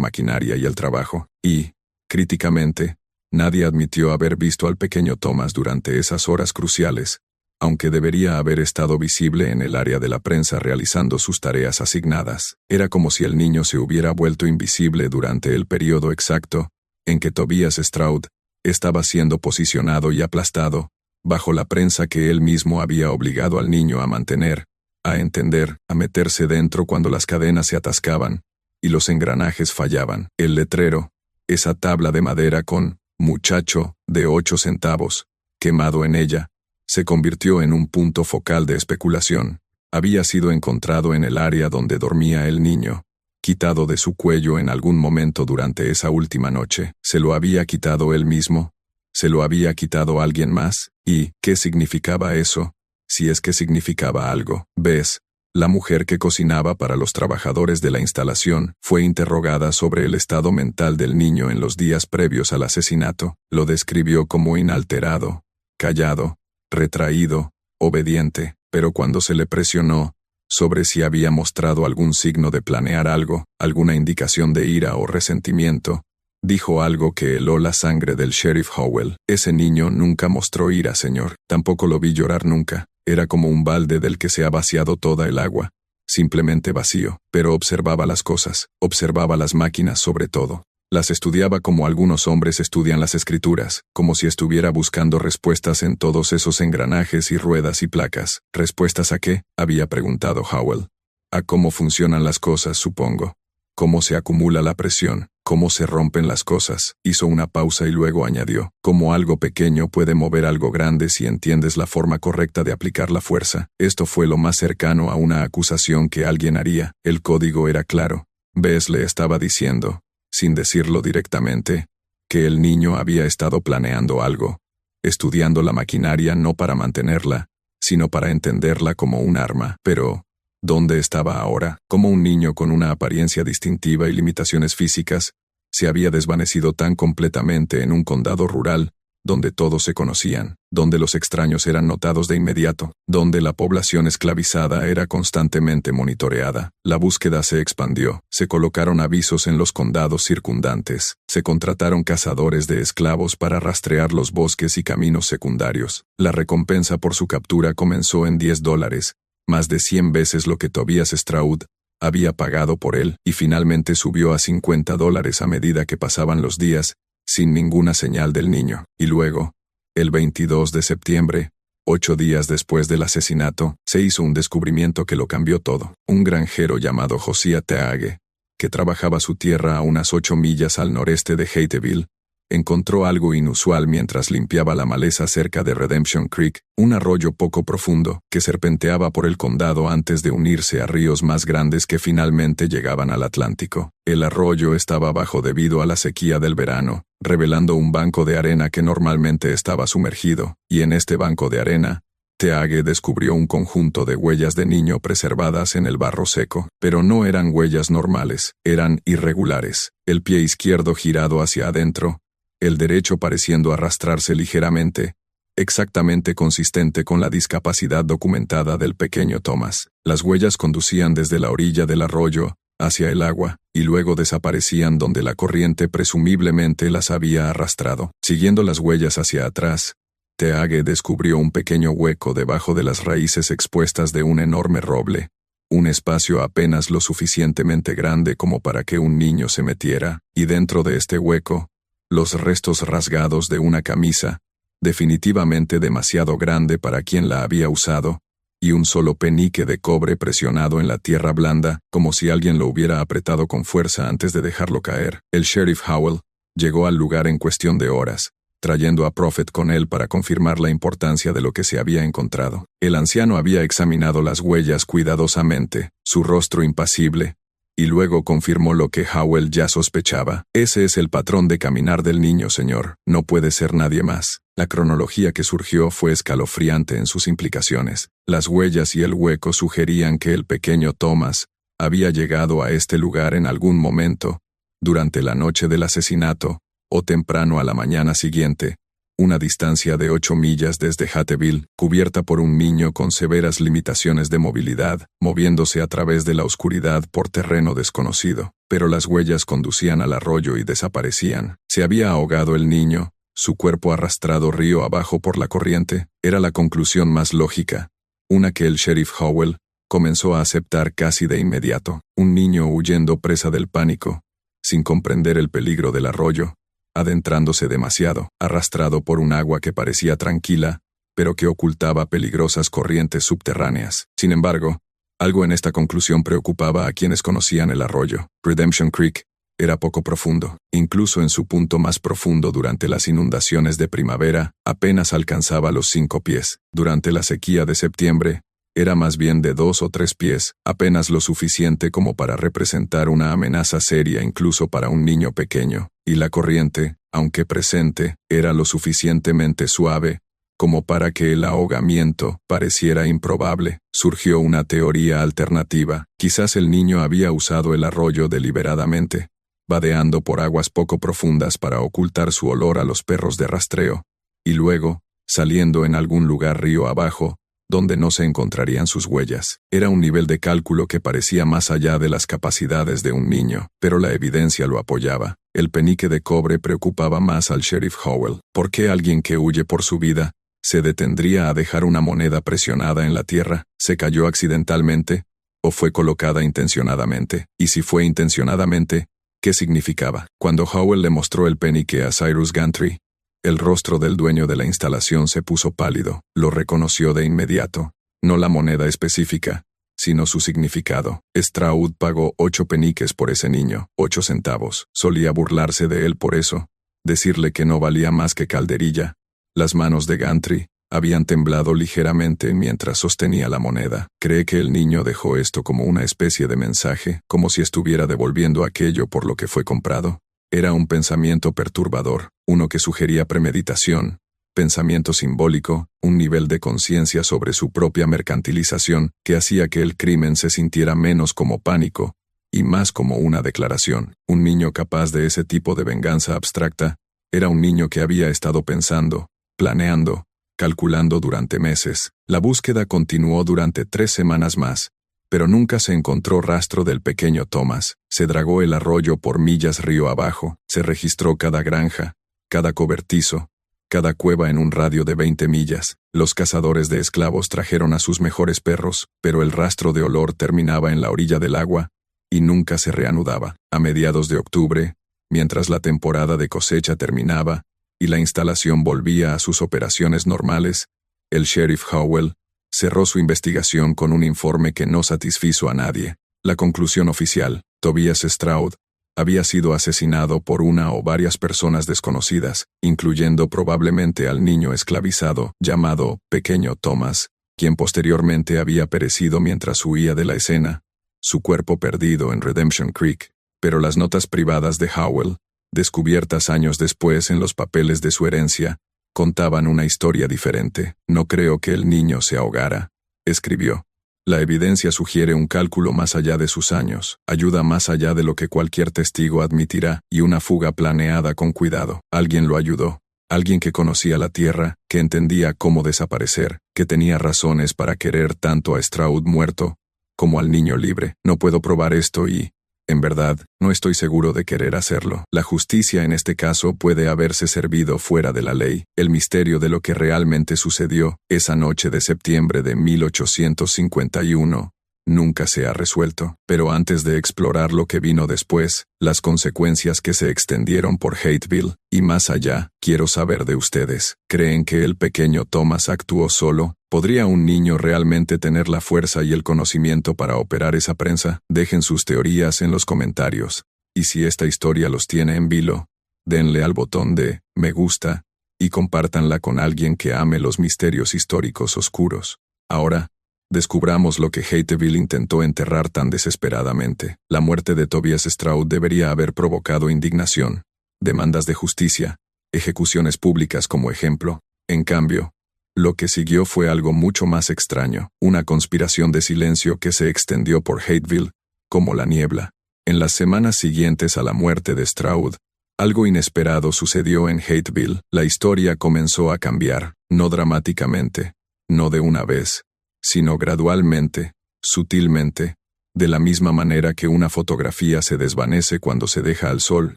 maquinaria y el trabajo, y, críticamente, nadie admitió haber visto al pequeño Thomas durante esas horas cruciales, aunque debería haber estado visible en el área de la prensa realizando sus tareas asignadas. Era como si el niño se hubiera vuelto invisible durante el periodo exacto en que Tobias Stroud estaba siendo posicionado y aplastado, bajo la prensa que él mismo había obligado al niño a mantener, a entender, a meterse dentro cuando las cadenas se atascaban y los engranajes fallaban. El letrero, esa tabla de madera con «muchacho» de 8 centavos, quemado en ella, se convirtió en un punto focal de especulación. Había sido encontrado en el área donde dormía el niño, quitado de su cuello en algún momento durante esa última noche. ¿Se lo había quitado él mismo? ¿Se lo había quitado alguien más? ¿Y qué significaba eso? Si es que significaba algo. Bess, la mujer que cocinaba para los trabajadores de la instalación, fue interrogada sobre el estado mental del niño en los días previos al asesinato. Lo describió como inalterado, callado, retraído, obediente, pero cuando se le presionó sobre si había mostrado algún signo de planear algo, alguna indicación de ira o resentimiento, dijo algo que heló la sangre del sheriff Howell. Ese niño nunca mostró ira, señor. Tampoco lo vi llorar nunca. Era como un balde del que se ha vaciado toda el agua, simplemente vacío, pero observaba las cosas, observaba las máquinas sobre todo. Las estudiaba como algunos hombres estudian las escrituras, como si estuviera buscando respuestas en todos esos engranajes y ruedas y placas. ¿Respuestas a qué?, había preguntado Howell. A cómo funcionan las cosas, supongo. Cómo se acumula la presión, cómo se rompen las cosas. Hizo una pausa y luego añadió, cómo algo pequeño puede mover algo grande si entiendes la forma correcta de aplicar la fuerza. Esto fue lo más cercano a una acusación que alguien haría. El código era claro. Bess le estaba diciendo, sin decirlo directamente, que el niño había estado planeando algo, estudiando la maquinaria no para mantenerla, sino para entenderla como un arma. Pero ¿dónde estaba ahora? Como un niño con una apariencia distintiva y limitaciones físicas, se había desvanecido tan completamente en un condado rural, donde todos se conocían, donde los extraños eran notados de inmediato, donde la población esclavizada era constantemente monitoreada. La búsqueda se expandió, se colocaron avisos en los condados circundantes, se contrataron cazadores de esclavos para rastrear los bosques y caminos secundarios. La recompensa por su captura comenzó en $10, más de 100 veces lo que Tobias Stroud había pagado por él, y finalmente subió a $50 a medida que pasaban los días, sin ninguna señal del niño. Y luego, el 22 de septiembre, 8 días después del asesinato, se hizo un descubrimiento que lo cambió todo. Un granjero llamado Josiah Teague, que trabajaba su tierra a unas 8 millas al noreste de Hateville, encontró algo inusual mientras limpiaba la maleza cerca de Redemption Creek, un arroyo poco profundo que serpenteaba por el condado antes de unirse a ríos más grandes que finalmente llegaban al Atlántico. El arroyo estaba bajo debido a la sequía del verano, revelando un banco de arena que normalmente estaba sumergido, y en este banco de arena, Teague descubrió un conjunto de huellas de niño preservadas en el barro seco, pero no eran huellas normales, eran irregulares, el pie izquierdo girado hacia adentro, el derecho pareciendo arrastrarse ligeramente, exactamente consistente con la discapacidad documentada del pequeño Thomas. Las huellas conducían desde la orilla del arroyo hacia el agua, y luego desaparecían donde la corriente presumiblemente las había arrastrado. Siguiendo las huellas hacia atrás, Teague descubrió un pequeño hueco debajo de las raíces expuestas de un enorme roble, un espacio apenas lo suficientemente grande como para que un niño se metiera, y dentro de este hueco, los restos rasgados de una camisa, definitivamente demasiado grande para quien la había usado, y un solo penique de cobre presionado en la tierra blanda, como si alguien lo hubiera apretado con fuerza antes de dejarlo caer. El sheriff Howell llegó al lugar en cuestión de horas, trayendo a Prophet con él para confirmar la importancia de lo que se había encontrado. El anciano había examinado las huellas cuidadosamente, su rostro impasible, y luego confirmó lo que Howell ya sospechaba. Ese es el patrón de caminar del niño, señor. No puede ser nadie más. La cronología que surgió fue escalofriante en sus implicaciones. Las huellas y el hueco sugerían que el pequeño Thomas había llegado a este lugar en algún momento, durante la noche del asesinato, o temprano a la mañana siguiente, una distancia de 8 millas desde Hatteville, cubierta por un niño con severas limitaciones de movilidad, moviéndose a través de la oscuridad por terreno desconocido. Pero las huellas conducían al arroyo y desaparecían. ¿Se había ahogado el niño, su cuerpo arrastrado río abajo por la corriente? Era la conclusión más lógica, una que el sheriff Howell comenzó a aceptar casi de inmediato. Un niño huyendo presa del pánico, sin comprender el peligro del arroyo, adentrándose demasiado, arrastrado por un agua que parecía tranquila, pero que ocultaba peligrosas corrientes subterráneas. Sin embargo, algo en esta conclusión preocupaba a quienes conocían el arroyo. Redemption Creek era poco profundo. Incluso en su punto más profundo durante las inundaciones de primavera, apenas alcanzaba los 5 pies. Durante la sequía de septiembre, era más bien de 2 o 3 pies, apenas lo suficiente como para representar una amenaza seria incluso para un niño pequeño, y la corriente, aunque presente, era lo suficientemente suave como para que el ahogamiento pareciera improbable. Surgió una teoría alternativa. Quizás el niño había usado el arroyo deliberadamente, vadeando por aguas poco profundas para ocultar su olor a los perros de rastreo, y luego, saliendo en algún lugar río abajo, donde no se encontrarían sus huellas. Era un nivel de cálculo que parecía más allá de las capacidades de un niño, pero la evidencia lo apoyaba. El penique de cobre preocupaba más al sheriff Howell. ¿Por qué alguien que huye por su vida se detendría a dejar una moneda presionada en la tierra? ¿Se cayó accidentalmente? ¿O fue colocada intencionadamente? Y si fue intencionadamente, ¿qué significaba? Cuando Howell le mostró el penique a Cyrus Gantry, el rostro del dueño de la instalación se puso pálido. Lo reconoció de inmediato. No la moneda específica, sino su significado. Stroud pagó 8 peniques por ese niño, 8 centavos. Solía burlarse de él por eso, decirle que no valía más que calderilla. Las manos de Gantry habían temblado ligeramente mientras sostenía la moneda. ¿Cree que el niño dejó esto como una especie de mensaje, como si estuviera devolviendo aquello por lo que fue comprado? Era un pensamiento perturbador, uno que sugería premeditación, pensamiento simbólico, un nivel de conciencia sobre su propia mercantilización que hacía que el crimen se sintiera menos como pánico y más como una declaración. Un niño capaz de ese tipo de venganza abstracta era un niño que había estado pensando, planeando, calculando durante meses. La búsqueda continuó durante 3 semanas más, pero nunca se encontró rastro del pequeño Thomas. Se dragó el arroyo por millas río abajo, se registró cada granja, cada cobertizo, cada cueva en un radio de 20 millas. Los cazadores de esclavos trajeron a sus mejores perros, pero el rastro de olor terminaba en la orilla del agua y nunca se reanudaba. A mediados de octubre, mientras la temporada de cosecha terminaba y la instalación volvía a sus operaciones normales, el sheriff Howell cerró su investigación con un informe que no satisfizo a nadie. La conclusión oficial: Tobias Stroud había sido asesinado por una o varias personas desconocidas, incluyendo probablemente al niño esclavizado llamado Pequeño Thomas, quien posteriormente había perecido mientras huía de la escena, su cuerpo perdido en Redemption Creek. Pero las notas privadas de Howell, descubiertas años después en los papeles de su herencia, contaban una historia diferente. No creo que el niño se ahogara, escribió. La evidencia sugiere un cálculo más allá de sus años, ayuda más allá de lo que cualquier testigo admitirá, y una fuga planeada con cuidado. Alguien lo ayudó. Alguien que conocía la tierra, que entendía cómo desaparecer, que tenía razones para querer tanto a Stroud muerto como al niño libre. No puedo probar esto y, en verdad, no estoy seguro de querer hacerlo. La justicia en este caso puede haberse servido fuera de la ley. El misterio de lo que realmente sucedió esa noche de septiembre de 1851 nunca se ha resuelto. Pero antes de explorar lo que vino después, las consecuencias que se extendieron por Hateville, y más allá, quiero saber de ustedes. ¿Creen que el pequeño Thomas actuó solo? ¿Podría un niño realmente tener la fuerza y el conocimiento para operar esa prensa? Dejen sus teorías en los comentarios. Y si esta historia los tiene en vilo, denle al botón de me gusta y compártanla con alguien que ame los misterios históricos oscuros. Ahora, descubramos lo que Hateville intentó enterrar tan desesperadamente. La muerte de Tobias Stroud debería haber provocado indignación, demandas de justicia, ejecuciones públicas como ejemplo. En cambio, lo que siguió fue algo mucho más extraño, una conspiración de silencio que se extendió por Hateville como la niebla. En las semanas siguientes a la muerte de Stroud, algo inesperado sucedió en Hateville. La historia comenzó a cambiar, no dramáticamente, no de una vez, sino gradualmente, sutilmente, de la misma manera que una fotografía se desvanece cuando se deja al sol.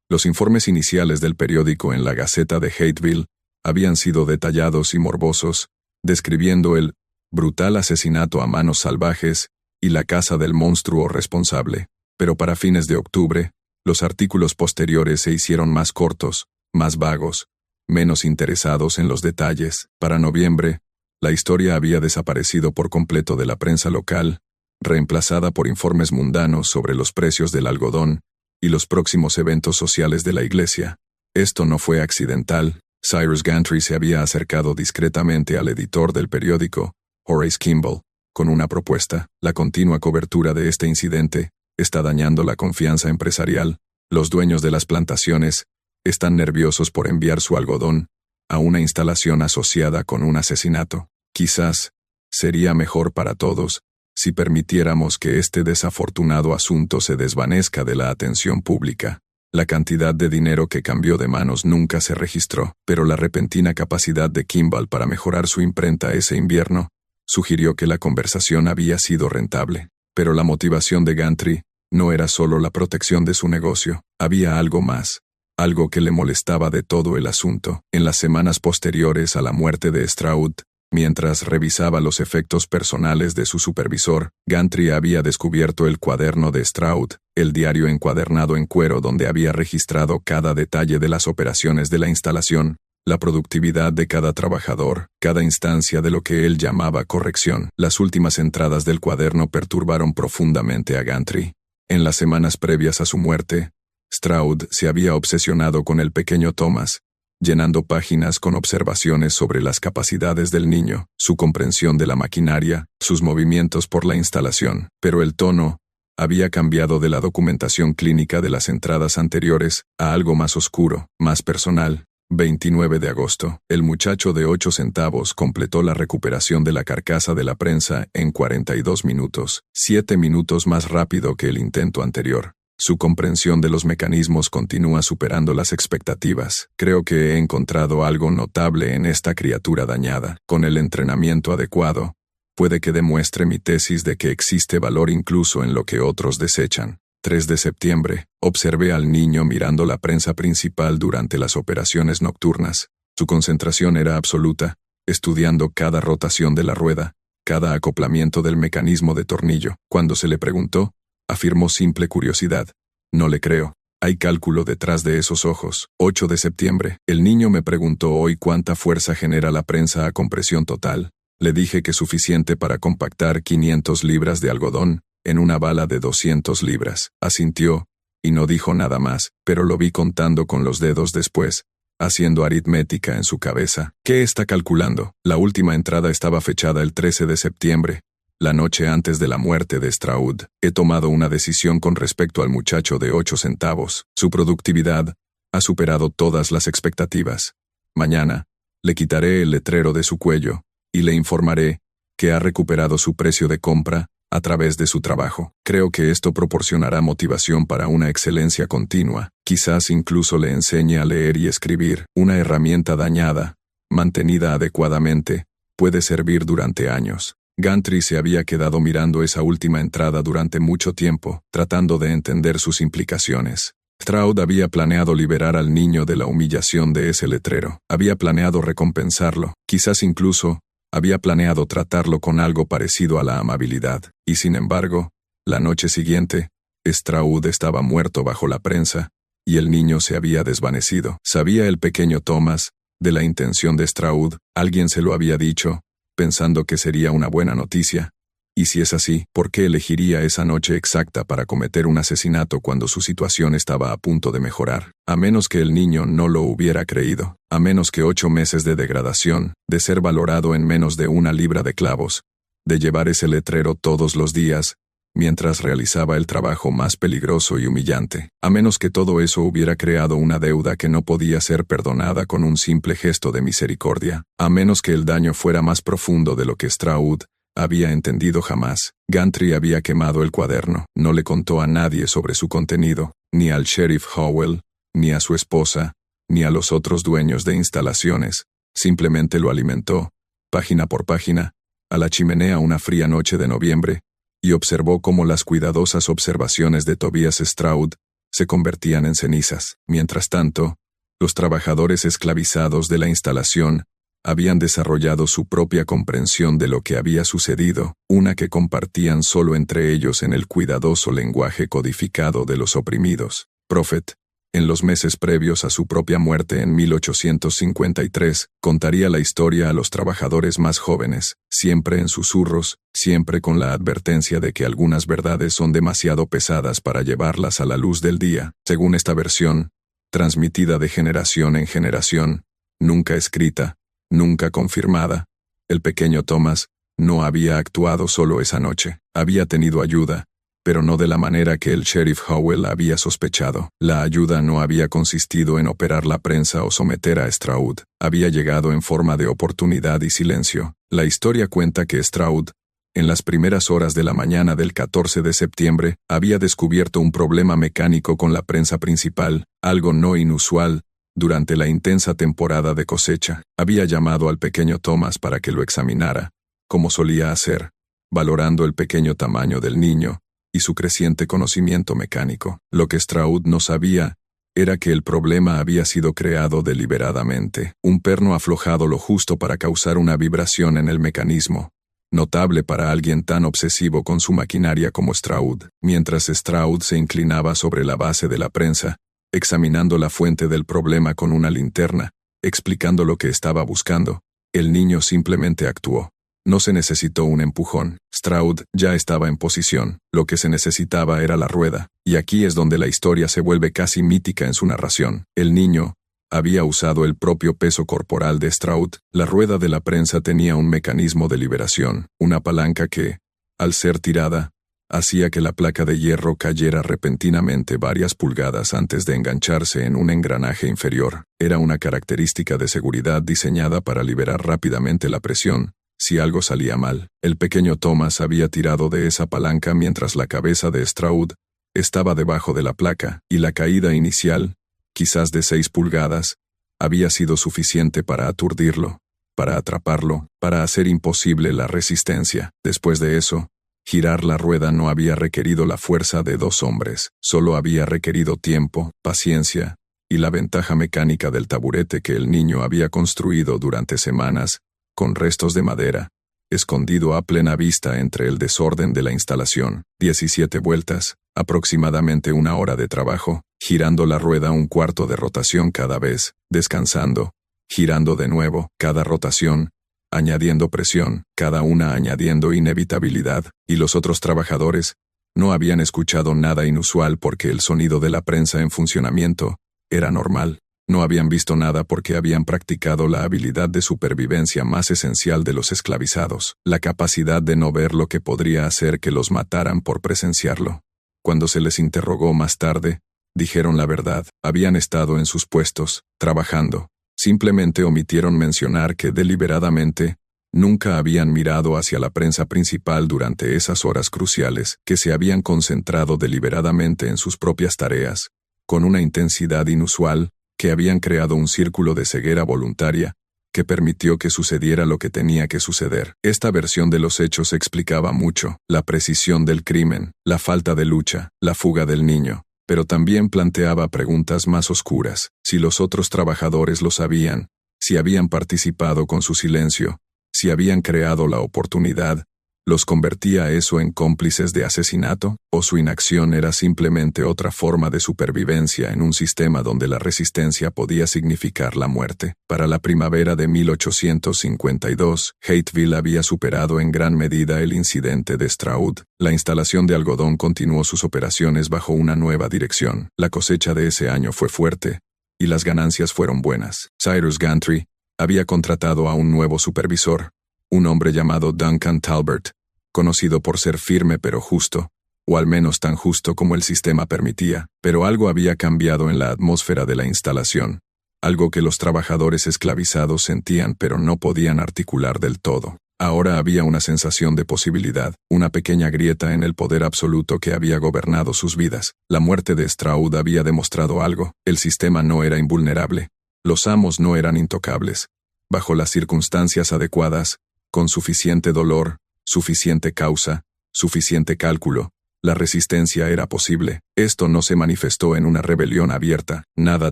Los informes iniciales del periódico en la Gaceta de Hateville habían sido detallados y morbosos, describiendo el brutal asesinato a manos salvajes y la caza del monstruo responsable. Pero para fines de octubre, los artículos posteriores se hicieron más cortos, más vagos, menos interesados en los detalles. Para noviembre, la historia había desaparecido por completo de la prensa local, reemplazada por informes mundanos sobre los precios del algodón y los próximos eventos sociales de la iglesia. Esto no fue accidental. Cyrus Gantry se había acercado discretamente al editor del periódico, Horace Kimball, con una propuesta. La continua cobertura de este incidente está dañando la confianza empresarial. Los dueños de las plantaciones están nerviosos por enviar su algodón a una instalación asociada con un asesinato. Quizás sería mejor para todos si permitiéramos que este desafortunado asunto se desvanezca de la atención pública. La cantidad de dinero que cambió de manos nunca se registró, pero la repentina capacidad de Kimball para mejorar su imprenta ese invierno sugirió que la conversación había sido rentable. Pero la motivación de Gantry no era solo la protección de su negocio, había algo más, algo que le molestaba de todo el asunto. En las semanas posteriores a la muerte de Stroud, mientras revisaba los efectos personales de su supervisor, Gantry había descubierto el cuaderno de Stroud, el diario encuadernado en cuero donde había registrado cada detalle de las operaciones de la instalación, la productividad de cada trabajador, cada instancia de lo que él llamaba corrección. Las últimas entradas del cuaderno perturbaron profundamente a Gantry. En las semanas previas a su muerte, Stroud se había obsesionado con el pequeño Thomas, llenando páginas con observaciones sobre las capacidades del niño, su comprensión de la maquinaria, sus movimientos por la instalación. Pero el tono había cambiado de la documentación clínica de las entradas anteriores a algo más oscuro, más personal. 29 de agosto, el muchacho de 8 centavos completó la recuperación de la carcasa de la prensa en 42 minutos, 7 minutos más rápido que el intento anterior. Su comprensión de los mecanismos continúa superando las expectativas. Creo que he encontrado algo notable en esta criatura dañada. Con el entrenamiento adecuado, puede que demuestre mi tesis de que existe valor incluso en lo que otros desechan. 3 de septiembre, observé al niño mirando la prensa principal durante las operaciones nocturnas. Su concentración era absoluta, estudiando cada rotación de la rueda, cada acoplamiento del mecanismo de tornillo. Cuando se le preguntó, afirmó simple curiosidad. No le creo. Hay cálculo detrás de esos ojos. 8 de septiembre, el niño me preguntó hoy cuánta fuerza genera la prensa a compresión total. Le dije que suficiente para compactar 500 libras de algodón en una bala de 200 libras. Asintió, y no dijo nada más, pero lo vi contando con los dedos después, haciendo aritmética en su cabeza. ¿Qué está calculando? La última entrada estaba fechada el 13 de septiembre, la noche antes de la muerte de Stroud. He tomado una decisión con respecto al muchacho de 8 centavos. Su productividad ha superado todas las expectativas. Mañana, le quitaré el letrero de su cuello, y le informaré que ha recuperado su precio de compra a través de su trabajo. Creo que esto proporcionará motivación para una excelencia continua. Quizás incluso le enseñe a leer y escribir. Una herramienta dañada, mantenida adecuadamente, puede servir durante años. Gantry se había quedado mirando esa última entrada durante mucho tiempo, tratando de entender sus implicaciones. Stroud había planeado liberar al niño de la humillación de ese letrero. Había planeado recompensarlo, quizás incluso Había planeado tratarlo con algo parecido a la amabilidad, y sin embargo, la noche siguiente, Stroud estaba muerto bajo la prensa, y el niño se había desvanecido. ¿Sabía el pequeño Thomas de la intención de Stroud? Alguien se lo había dicho, pensando que sería una buena noticia. Y si es así, ¿por qué elegiría esa noche exacta para cometer un asesinato cuando su situación estaba a punto de mejorar? A menos que el niño no lo hubiera creído. A menos que 8 meses de degradación, de ser valorado en menos de 1 libra de clavos, de llevar ese letrero todos los días, mientras realizaba el trabajo más peligroso y humillante. A menos que todo eso hubiera creado una deuda que no podía ser perdonada con un simple gesto de misericordia. A menos que el daño fuera más profundo de lo que Stroud había entendido jamás. Gantry había quemado el cuaderno. No le contó a nadie sobre su contenido, ni al sheriff Howell, ni a su esposa, ni a los otros dueños de instalaciones. Simplemente lo alimentó, página por página, a la chimenea una fría noche de noviembre, y observó cómo las cuidadosas observaciones de Tobias Stroud se convertían en cenizas. Mientras tanto, los trabajadores esclavizados de la instalación habían desarrollado su propia comprensión de lo que había sucedido, una que compartían solo entre ellos en el cuidadoso lenguaje codificado de los oprimidos. Prophet, en los meses previos a su propia muerte en 1853, contaría la historia a los trabajadores más jóvenes, siempre en susurros, siempre con la advertencia de que algunas verdades son demasiado pesadas para llevarlas a la luz del día. Según esta versión, transmitida de generación en generación, nunca escrita, nunca confirmada, el pequeño Thomas no había actuado solo esa noche. Había tenido ayuda, pero no de la manera que el sheriff Howell había sospechado. La ayuda no había consistido en operar la prensa o someter a Stroud. Había llegado en forma de oportunidad y silencio. La historia cuenta que Stroud, en las primeras horas de la mañana del 14 de septiembre, había descubierto un problema mecánico con la prensa principal, algo no inusual. Durante la intensa temporada de cosecha, había llamado al pequeño Thomas para que lo examinara, como solía hacer, valorando el pequeño tamaño del niño y su creciente conocimiento mecánico. Lo que Stroud no sabía era que el problema había sido creado deliberadamente. Un perno aflojado lo justo para causar una vibración en el mecanismo, notable para alguien tan obsesivo con su maquinaria como Stroud. Mientras Stroud se inclinaba sobre la base de la prensa, examinando la fuente del problema con una linterna, explicando lo que estaba buscando, el niño simplemente actuó. No se necesitó un empujón. Stroud ya estaba en posición. Lo que se necesitaba era la rueda, y aquí es donde la historia se vuelve casi mítica en su narración. El niño había usado el propio peso corporal de Stroud. La rueda de la prensa tenía un mecanismo de liberación, una palanca que, al ser tirada, hacía que la placa de hierro cayera repentinamente varias pulgadas antes de engancharse en un engranaje inferior. Era una característica de seguridad diseñada para liberar rápidamente la presión, si algo salía mal. El pequeño Thomas había tirado de esa palanca mientras la cabeza de Stroud estaba debajo de la placa, y la caída inicial, quizás de 6 pulgadas, había sido suficiente para aturdirlo, para atraparlo, para hacer imposible la resistencia. Después de eso, girar la rueda no había requerido la fuerza de 2 hombres, solo había requerido tiempo, paciencia, y la ventaja mecánica del taburete que el niño había construido durante semanas, con restos de madera, escondido a plena vista entre el desorden de la instalación. 17 vueltas, aproximadamente 1 hora de trabajo, girando la rueda 1/4 de rotación cada vez, descansando, girando de nuevo, cada rotación, añadiendo presión, cada una añadiendo inevitabilidad, y los otros trabajadores no habían escuchado nada inusual porque el sonido de la prensa en funcionamiento era normal. No habían visto nada porque habían practicado la habilidad de supervivencia más esencial de los esclavizados, la capacidad de no ver lo que podría hacer que los mataran por presenciarlo. Cuando se les interrogó más tarde, dijeron la verdad, habían estado en sus puestos, trabajando. Simplemente omitieron mencionar que deliberadamente nunca habían mirado hacia la prensa principal durante esas horas cruciales, que se habían concentrado deliberadamente en sus propias tareas, con una intensidad inusual, que habían creado un círculo de ceguera voluntaria, que permitió que sucediera lo que tenía que suceder. Esta versión de los hechos explicaba mucho, la precisión del crimen, la falta de lucha, la fuga del niño, pero también planteaba preguntas más oscuras. Si los otros trabajadores lo sabían, si habían participado con su silencio, Si habían creado la oportunidad, ¿los convertía eso en cómplices de asesinato? ¿O su inacción era simplemente otra forma de supervivencia en un sistema donde la resistencia podía significar la muerte? Para la primavera de 1852, Hateville había superado en gran medida el incidente de Stroud. La instalación de algodón continuó sus operaciones bajo una nueva dirección. La cosecha de ese año fue fuerte, y las ganancias fueron buenas. Cyrus Gantry había contratado a un nuevo supervisor, un hombre llamado Duncan Talbert, conocido por ser firme pero justo, o al menos tan justo como el sistema permitía, pero algo había cambiado en la atmósfera de la instalación, algo que los trabajadores esclavizados sentían pero no podían articular del todo. Ahora había una sensación de posibilidad, una pequeña grieta en el poder absoluto que había gobernado sus vidas. La muerte de Stroud había demostrado algo: el sistema no era invulnerable, los amos no eran intocables. Bajo las circunstancias adecuadas, con suficiente dolor, suficiente causa, suficiente cálculo, la resistencia era posible. Esto no se manifestó en una rebelión abierta, nada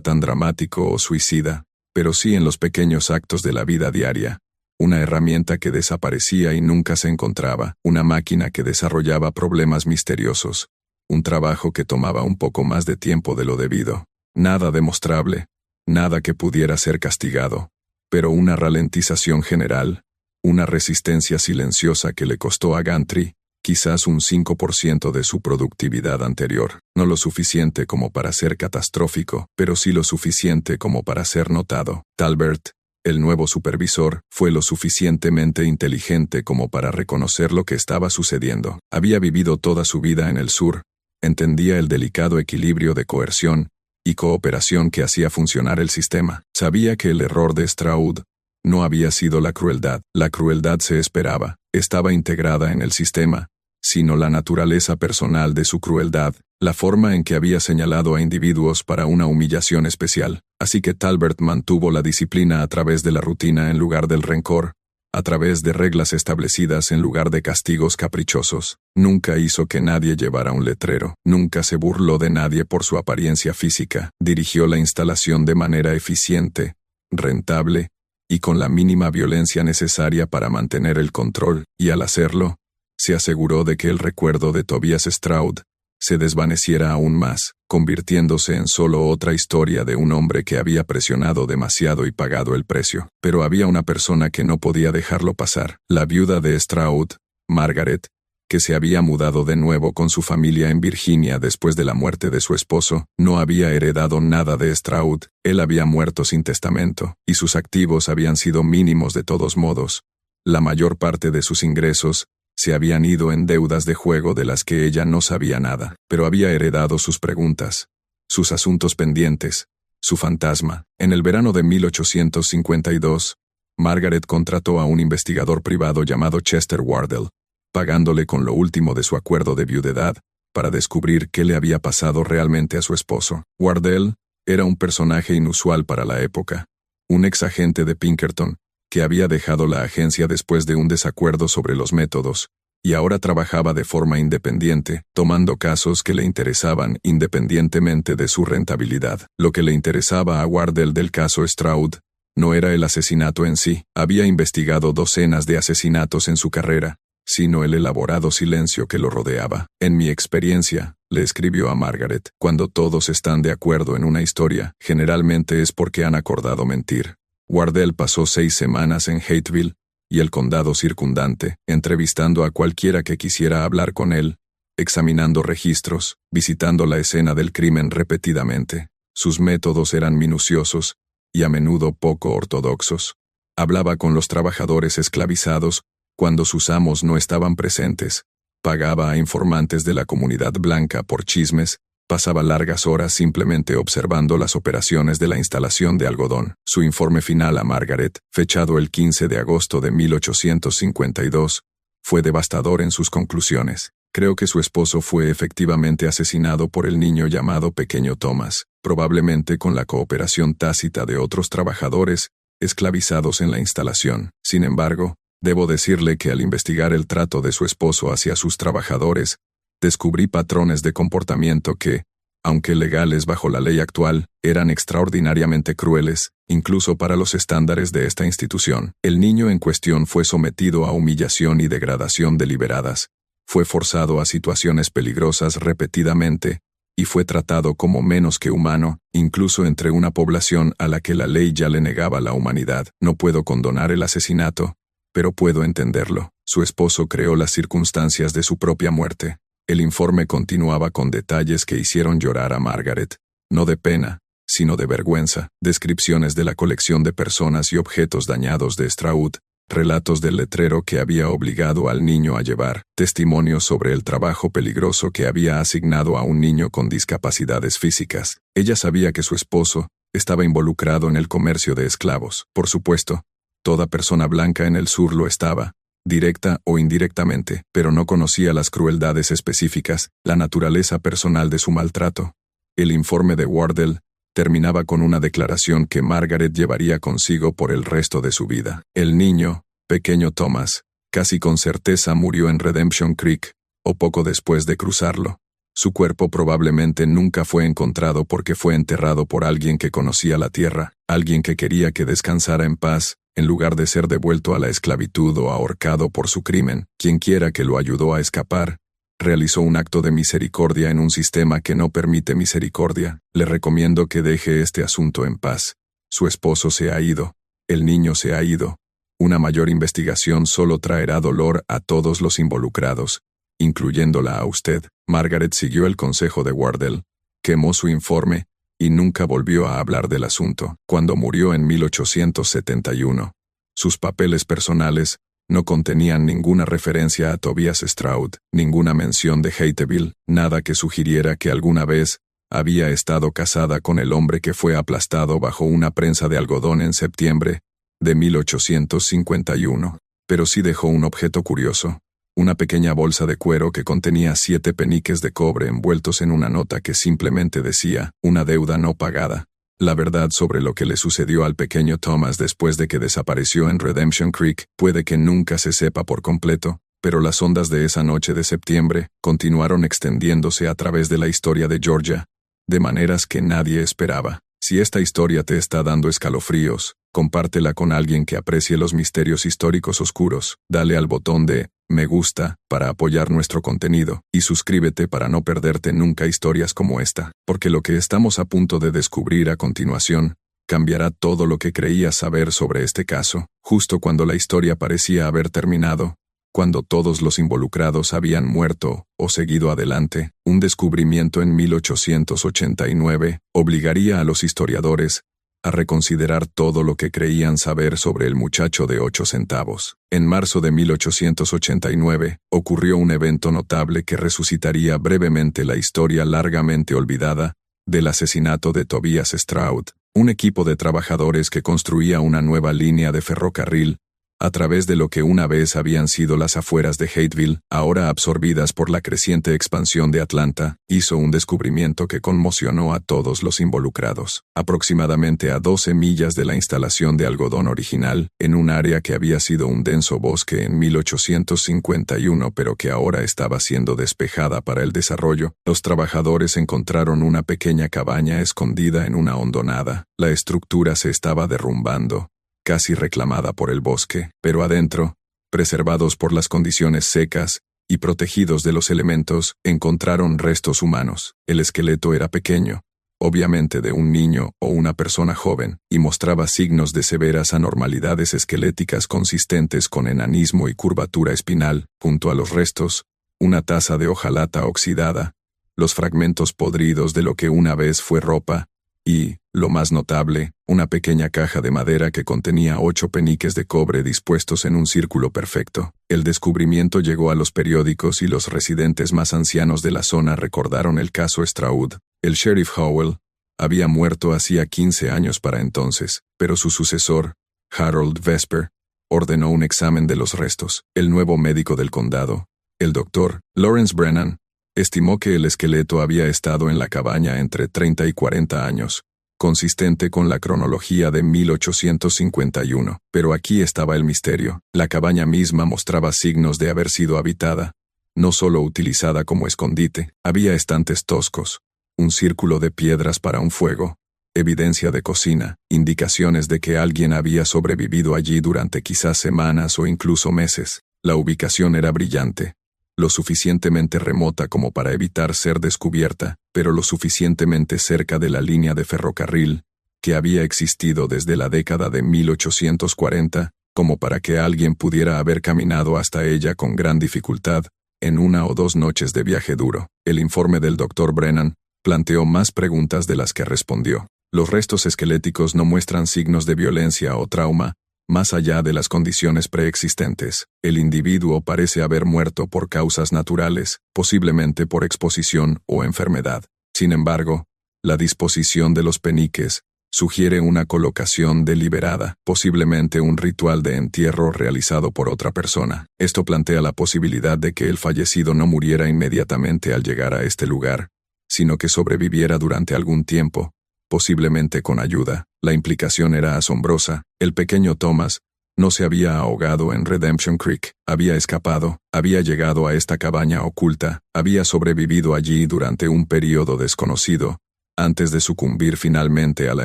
tan dramático o suicida, pero sí en los pequeños actos de la vida diaria. Una herramienta que desaparecía y nunca se encontraba, una máquina que desarrollaba problemas misteriosos, un trabajo que tomaba un poco más de tiempo de lo debido. Nada demostrable, nada que pudiera ser castigado, pero una ralentización general, una resistencia silenciosa que le costó a Gantry quizás un 5% de su productividad anterior, no lo suficiente como para ser catastrófico, pero sí lo suficiente como para ser notado. Talbert, el nuevo supervisor, fue lo suficientemente inteligente como para reconocer lo que estaba sucediendo. Había vivido toda su vida en el sur, entendía el delicado equilibrio de coerción y cooperación que hacía funcionar el sistema. Sabía que el error de Stroud no había sido la crueldad se esperaba, estaba integrada en el sistema, sino la naturaleza personal de su crueldad, la forma en que había señalado a individuos para una humillación especial. Así que Talbert mantuvo la disciplina a través de la rutina en lugar del rencor, a través de reglas establecidas en lugar de castigos caprichosos. Nunca hizo que nadie llevara un letrero, nunca se burló de nadie por su apariencia física, dirigió la instalación de manera eficiente, rentable, y con la mínima violencia necesaria para mantener el control, y al hacerlo, se aseguró de que el recuerdo de Tobias Stroud se desvaneciera aún más, convirtiéndose en solo otra historia de un hombre que había presionado demasiado y pagado el precio. Pero había una persona que no podía dejarlo pasar, la viuda de Stroud, Margaret, que se había mudado de nuevo con su familia en Virginia después de la muerte de su esposo. No había heredado nada de Stroud, él había muerto sin testamento, y sus activos habían sido mínimos de todos modos. La mayor parte de sus ingresos se habían ido en deudas de juego de las que ella no sabía nada, pero había heredado sus preguntas, sus asuntos pendientes, su fantasma. En el verano de 1852, Margaret contrató a un investigador privado llamado Chester Wardell, pagándole con lo último de su acuerdo de viudedad, para descubrir qué le había pasado realmente a su esposo. Wardell era un personaje inusual para la época, un ex agente de Pinkerton, que había dejado la agencia después de un desacuerdo sobre los métodos, y ahora trabajaba de forma independiente, tomando casos que le interesaban independientemente de su rentabilidad. Lo que le interesaba a Wardell del caso Stroud no era el asesinato en sí, había investigado docenas de asesinatos en su carrera, sino el elaborado silencio que lo rodeaba. En mi experiencia, le escribió a Margaret, cuando todos están de acuerdo en una historia, generalmente es porque han acordado mentir. Wardell pasó 6 semanas en Hateville y el condado circundante, entrevistando a cualquiera que quisiera hablar con él, examinando registros, visitando la escena del crimen repetidamente. Sus métodos eran minuciosos y a menudo poco ortodoxos. Hablaba con los trabajadores esclavizados cuando sus amos no estaban presentes, pagaba a informantes de la comunidad blanca por chismes, pasaba largas horas simplemente observando las operaciones de la instalación de algodón. Su informe final a Margaret, fechado el 15 de agosto de 1852, fue devastador en sus conclusiones. Creo que su esposo fue efectivamente asesinado por el niño llamado Pequeño Thomas, probablemente con la cooperación tácita de otros trabajadores esclavizados en la instalación. Sin embargo, debo decirle que al investigar el trato de su esposo hacia sus trabajadores, descubrí patrones de comportamiento que, aunque legales bajo la ley actual, eran extraordinariamente crueles, incluso para los estándares de esta institución. El niño en cuestión fue sometido a humillación y degradación deliberadas, fue forzado a situaciones peligrosas repetidamente, y fue tratado como menos que humano, incluso entre una población a la que la ley ya le negaba la humanidad. No puedo condonar el asesinato, pero puedo entenderlo. Su esposo creó las circunstancias de su propia muerte. El informe continuaba con detalles que hicieron llorar a Margaret, no de pena, sino de vergüenza, descripciones de la colección de personas y objetos dañados de Stroud, relatos del letrero que había obligado al niño a llevar, testimonios sobre el trabajo peligroso que había asignado a un niño con discapacidades físicas. Ella sabía que su esposo estaba involucrado en el comercio de esclavos. Por supuesto, toda persona blanca en el sur lo estaba, directa o indirectamente, pero no conocía las crueldades específicas, la naturaleza personal de su maltrato. El informe de Wardell terminaba con una declaración que Margaret llevaría consigo por el resto de su vida. El niño, pequeño Thomas, casi con certeza murió en Redemption Creek, o poco después de cruzarlo. Su cuerpo probablemente nunca fue encontrado porque fue enterrado por alguien que conocía la tierra, alguien que quería que descansara en paz, en lugar de ser devuelto a la esclavitud o ahorcado por su crimen. Quienquiera que lo ayudó a escapar, realizó un acto de misericordia en un sistema que no permite misericordia. Le recomiendo que deje este asunto en paz. Su esposo se ha ido. El niño se ha ido. Una mayor investigación solo traerá dolor a todos los involucrados, incluyéndola a usted. Margaret siguió el consejo de Wardell, quemó su informe, y nunca volvió a hablar del asunto. Cuando murió en 1871, sus papeles personales no contenían ninguna referencia a Tobias Stroud, ninguna mención de Hateville, nada que sugiriera que alguna vez había estado casada con el hombre que fue aplastado bajo una prensa de algodón en septiembre de 1851. Pero sí dejó un objeto curioso, una pequeña bolsa de cuero que contenía 7 peniques de cobre envueltos en una nota que simplemente decía, una deuda no pagada. La verdad sobre lo que le sucedió al pequeño Thomas después de que desapareció en Redemption Creek puede que nunca se sepa por completo, pero las ondas de esa noche de septiembre continuaron extendiéndose a través de la historia de Georgia, de maneras que nadie esperaba. Si esta historia te está dando escalofríos, compártela con alguien que aprecie los misterios históricos oscuros, dale al botón de me gusta para apoyar nuestro contenido, y suscríbete para no perderte nunca historias como esta, porque lo que estamos a punto de descubrir a continuación cambiará todo lo que creías saber sobre este caso. Justo cuando la historia parecía haber terminado, cuando todos los involucrados habían muerto o seguido adelante, un descubrimiento en 1889 obligaría a los historiadores a reconsiderar todo lo que creían saber sobre el muchacho de 8 centavos. En marzo de 1889, ocurrió un evento notable que resucitaría brevemente la historia largamente olvidada del asesinato de Tobias Stroud. Un equipo de trabajadores que construía una nueva línea de ferrocarril a través de lo que una vez habían sido las afueras de Hateville, ahora absorbidas por la creciente expansión de Atlanta, hizo un descubrimiento que conmocionó a todos los involucrados. Aproximadamente a 12 millas de la instalación de algodón original, en un área que había sido un denso bosque en 1851 pero que ahora estaba siendo despejada para el desarrollo, los trabajadores encontraron una pequeña cabaña escondida en una hondonada. La estructura se estaba derrumbando, casi reclamada por el bosque, pero adentro, preservados por las condiciones secas y protegidos de los elementos, encontraron restos humanos. El esqueleto era pequeño, obviamente de un niño o una persona joven, y mostraba signos de severas anormalidades esqueléticas consistentes con enanismo y curvatura espinal. Junto a los restos, una taza de hojalata oxidada, los fragmentos podridos de lo que una vez fue ropa, y, lo más notable, una pequeña caja de madera que contenía 8 peniques de cobre dispuestos en un círculo perfecto. El descubrimiento llegó a los periódicos y los residentes más ancianos de la zona recordaron el caso Stroud. El sheriff Howell había muerto hacía 15 años para entonces, pero su sucesor, Harold Vesper, ordenó un examen de los restos. El nuevo médico del condado, el doctor Lawrence Brennan, estimó que el esqueleto había estado en la cabaña entre 30 y 40 años, consistente con la cronología de 1851. Pero aquí estaba el misterio. La cabaña misma mostraba signos de haber sido habitada, no solo utilizada como escondite. Había estantes toscos, un círculo de piedras para un fuego, evidencia de cocina, indicaciones de que alguien había sobrevivido allí durante quizás semanas o incluso meses. La ubicación era brillante, lo suficientemente remota como para evitar ser descubierta, pero lo suficientemente cerca de la línea de ferrocarril, que había existido desde la década de 1840, como para que alguien pudiera haber caminado hasta ella con gran dificultad, en 1 o 2 noches de viaje duro. El informe del Dr. Brennan planteó más preguntas de las que respondió. Los restos esqueléticos no muestran signos de violencia o trauma, más allá de las condiciones preexistentes. El individuo parece haber muerto por causas naturales, posiblemente por exposición o enfermedad. Sin embargo, la disposición de los peniques sugiere una colocación deliberada, posiblemente un ritual de entierro realizado por otra persona. Esto plantea la posibilidad de que el fallecido no muriera inmediatamente al llegar a este lugar, sino que sobreviviera durante algún tiempo, posiblemente con ayuda. La implicación era asombrosa. El pequeño Thomas no se había ahogado en Redemption Creek, había escapado, había llegado a esta cabaña oculta, había sobrevivido allí durante un período desconocido, antes de sucumbir finalmente a la